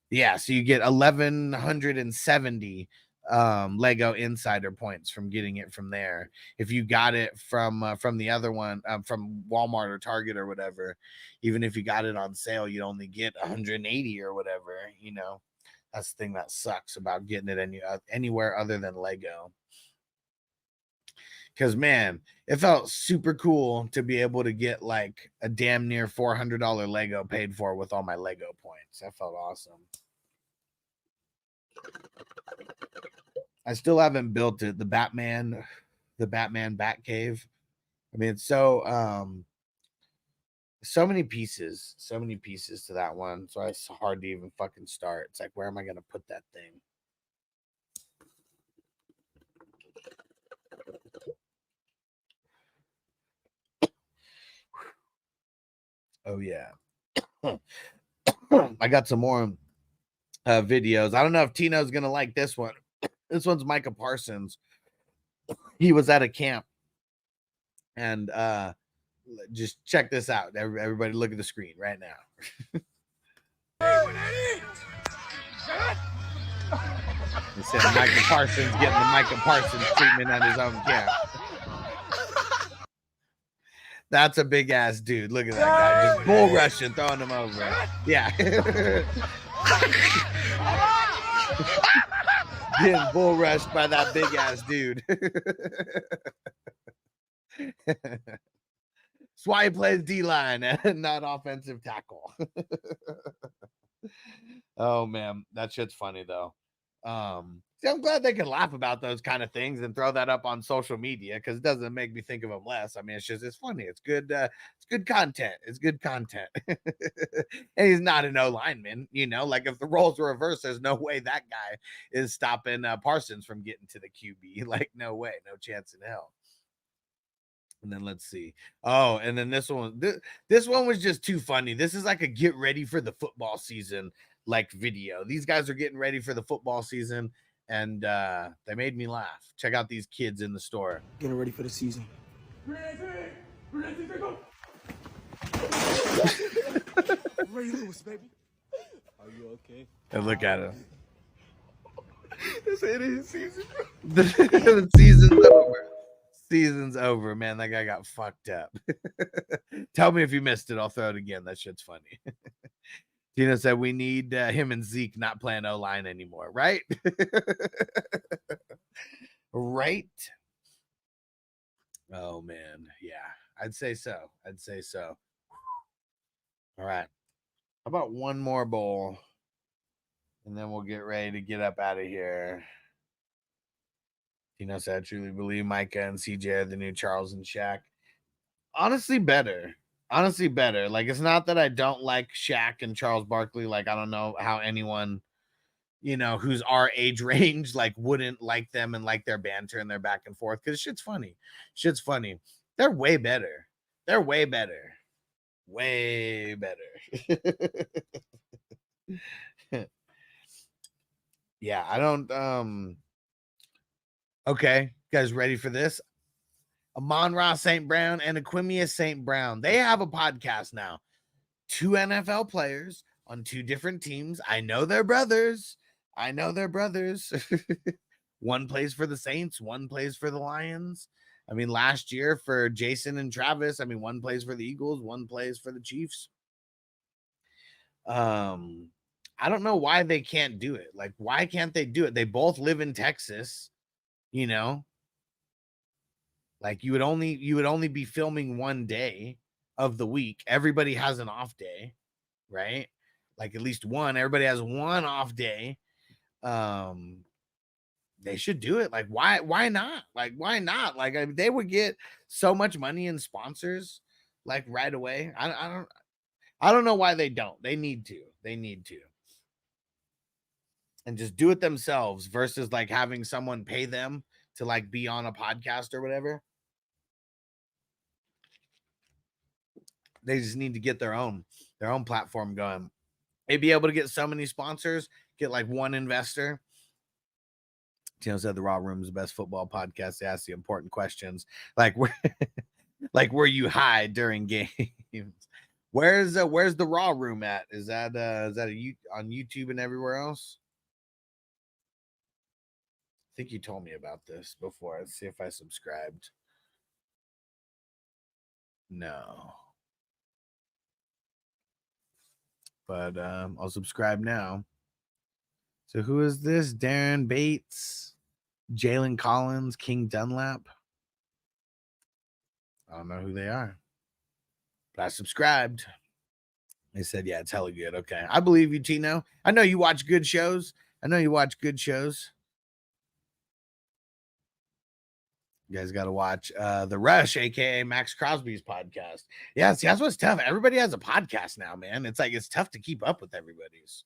Yeah, so you get 1,170 Lego Insider points from getting it from there. If you got it from the other one, from Walmart or Target or whatever, even if you got it on sale, you'd only get 180 or whatever. You know, that's the thing that sucks about getting it anywhere other than Lego. Because man, it felt super cool to be able to get like a damn near $400 Lego paid for with all my Lego points. That felt awesome. I still haven't built it. The Batman Batcave. I mean, it's so many pieces to that one. So it's hard to even fucking start. It's like, where am I gonna put that thing? Oh yeah. I got some more videos. I don't know if Tino's gonna like this one. This one's Micah Parsons. He was at a camp, and just check this out. Everybody, look at the screen right now. He said Micah Parsons getting the Micah Parsons treatment at his own camp. That's a big ass dude. Look at that guy. Just bull rushing, throwing him over. Yeah. Getting bull rushed by that big ass dude. That's why he plays D-line and not offensive tackle. Oh man, that shit's funny though. See, I'm glad they can laugh about those kind of things and throw that up on social media because it doesn't make me think of them less. I mean, it's funny. It's good. It's good content. It's good content. And he's not an O lineman, you know. Like if the roles were reversed, there's no way that guy is stopping Parsons from getting to the QB. Like no way, no chance in hell. And then let's see. Oh, and then this one. This one was just too funny. This is like a get ready for the football season like video. These guys are getting ready for the football season. And they made me laugh. Check out these kids in the store. Getting ready for the season. Ray Lewis, baby. Are you okay? And look at him. This ain't his season. The season's over. Season's over, man. That guy got fucked up. Tell me if you missed it. I'll throw it again. That shit's funny. Tina said we need him and Zeke not playing O-line anymore, right? Right? Oh, man. Yeah, I'd say so. All right. How about one more bowl? And then we'll get ready to get up out of here. Tino said, I truly believe Micah and CJ are the new Charles and Shaq. Honestly, better. Honestly, better. Like, it's not that I don't like Shaq and Charles Barkley. Like, I don't know how anyone, who's our age range, like, wouldn't like them and like their banter and their back and forth. Because shit's funny. Shit's funny. They're way better. They're way better. Way better. Yeah, I don't okay, you guys ready for this? Amon-Ra St. Brown and Aquimius St. Brown, they have a podcast now. 2 NFL players on 2 different teams. I know they're brothers. One plays for the Saints, one plays for the Lions. I mean, last year for Jason and Travis, I mean, one plays for the Eagles, one plays for the Chiefs. I don't know why they can't do it. Like, why can't they do it? They both live in Texas, Like, you would only be filming one day of the week. Everybody has an off day, right? Like, at least one. Everybody has one off day. They should do it. Like, why not? Like, why not? Like, they would get so much money in sponsors, like, right away. I don't know why they don't. They need to. And just do it themselves versus like having someone pay them to like be on a podcast or whatever. They just need to get their own platform going. They'd be able to get so many sponsors, get like one investor. Tino said the Raw Room is the best football podcast. They ask the important questions. Like, where you hide during games. Where's the Raw Room at? Is that on YouTube and everywhere else? I think you told me about this before. Let's see if I subscribed. No. But I'll subscribe now. So who is this? Darren Bates, Jalen Collins, King Dunlap. I don't know who they are. But I subscribed. They said, yeah, it's hella good. Okay. I believe you, Tino. I know you watch good shows. You guys got to watch The Rush, a.k.a. Max Crosby's podcast. Yeah, see, that's what's tough. Everybody has a podcast now, man. It's like it's tough to keep up with everybody's.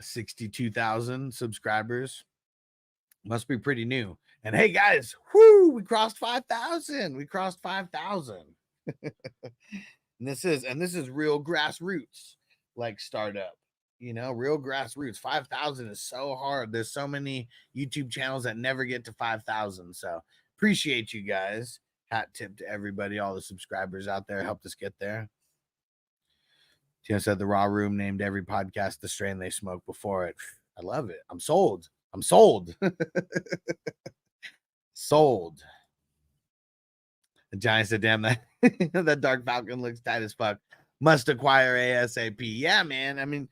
$62,000 subscribers. Must be pretty new. And hey, guys, we crossed 5,000. And this is real grassroots, like startup, real grassroots. 5,000 is so hard. There's so many YouTube channels that never get to 5,000. So appreciate you guys. Hat tip to everybody, all the subscribers out there helped us get there. Tina said the Raw Room named every podcast the strain they smoked before it. I love it. I'm sold. Sold. The Giant said, damn, that Dark Falcon looks tight as fuck. Must acquire ASAP. Yeah, man. I mean,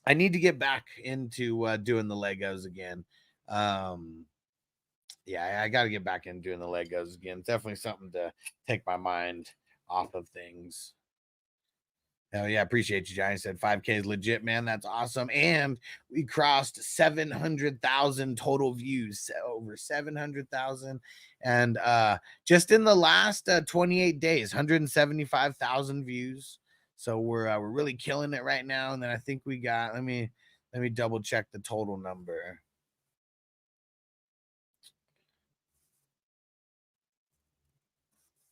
I need to get back into doing the Legos again. Yeah, I got to get back into doing the Legos again. It's definitely something to take my mind off of things. Oh, yeah, appreciate you, Giant. Said 5K is legit, man. That's awesome. And we crossed 700,000 total views, over 700,000. And just in the last 28 days, 175,000 views. So we're really killing it right now. And then I think we got, let me double check the total number.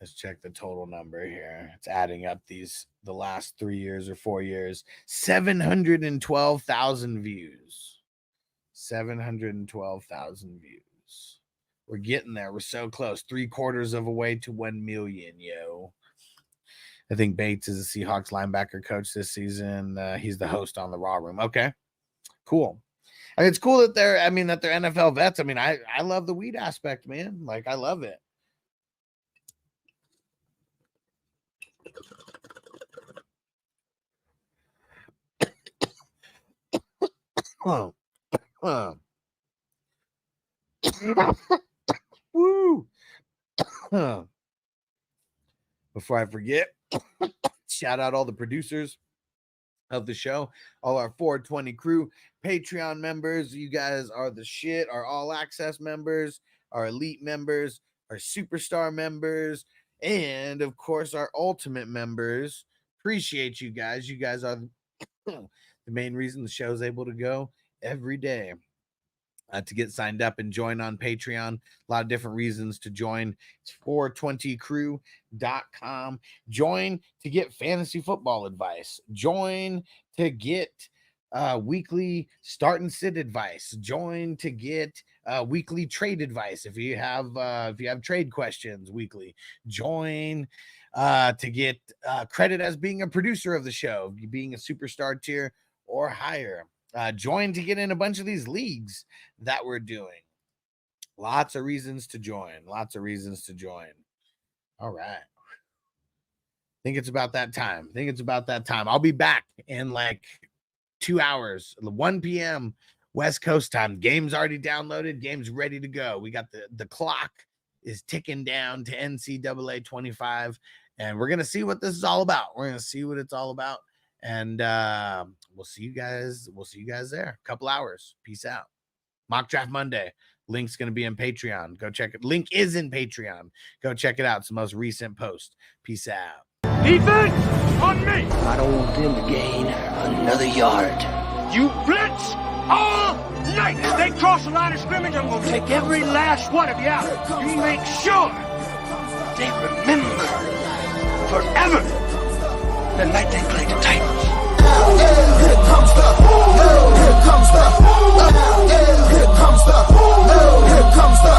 Let's check the total number here. It's adding up the last 3 years or 4 years. 712,000 views. 712,000 views. We're getting there. We're so close. 3/4 of a way to 1 million, yo. I think Bates is a Seahawks linebacker coach this season. He's the host on the Raw Room. Okay, cool. I mean, it's cool that they're NFL vets. I mean, I love the weed aspect, man. Like, I love it. Woo! Before I forget, shout out all the producers of the show, all our 420 crew, Patreon members. You guys are the shit. Our all access members, our elite members, our superstar members, and of course our ultimate members. Appreciate you guys. You guys are the main reason the show is able to go every day. To get signed up and join on Patreon, a lot of different reasons to join. It's 420crew.com. Join to get fantasy football advice. Join to get weekly start and sit advice. Join to get weekly trade advice if you have trade questions weekly. Join to get credit as being a producer of the show, being a superstar tier or higher. Join to get in a bunch of these leagues that we're doing. Lots of reasons to join. All right. I think it's about that time. I'll be back in like 2 hours, 1 p.m. West Coast time. Game's already downloaded. Game's ready to go. We got the clock is ticking down to NCAA 25, and we're going to see what this is all about. We're going to see what it's all about. And we'll see you guys there. A couple hours. Peace out. Mock Draft Monday. Link's going to be in Patreon. Go check it. Link is in Patreon. Go check it out. It's the most recent post. Peace out. Defense on me. I don't want them to gain another yard. You blitz all night. If they cross the line of scrimmage, I'm going to take every last one of you out. You make sure they remember forever the night they played the Titans. Here comes the, here comes the, here comes the, here comes the,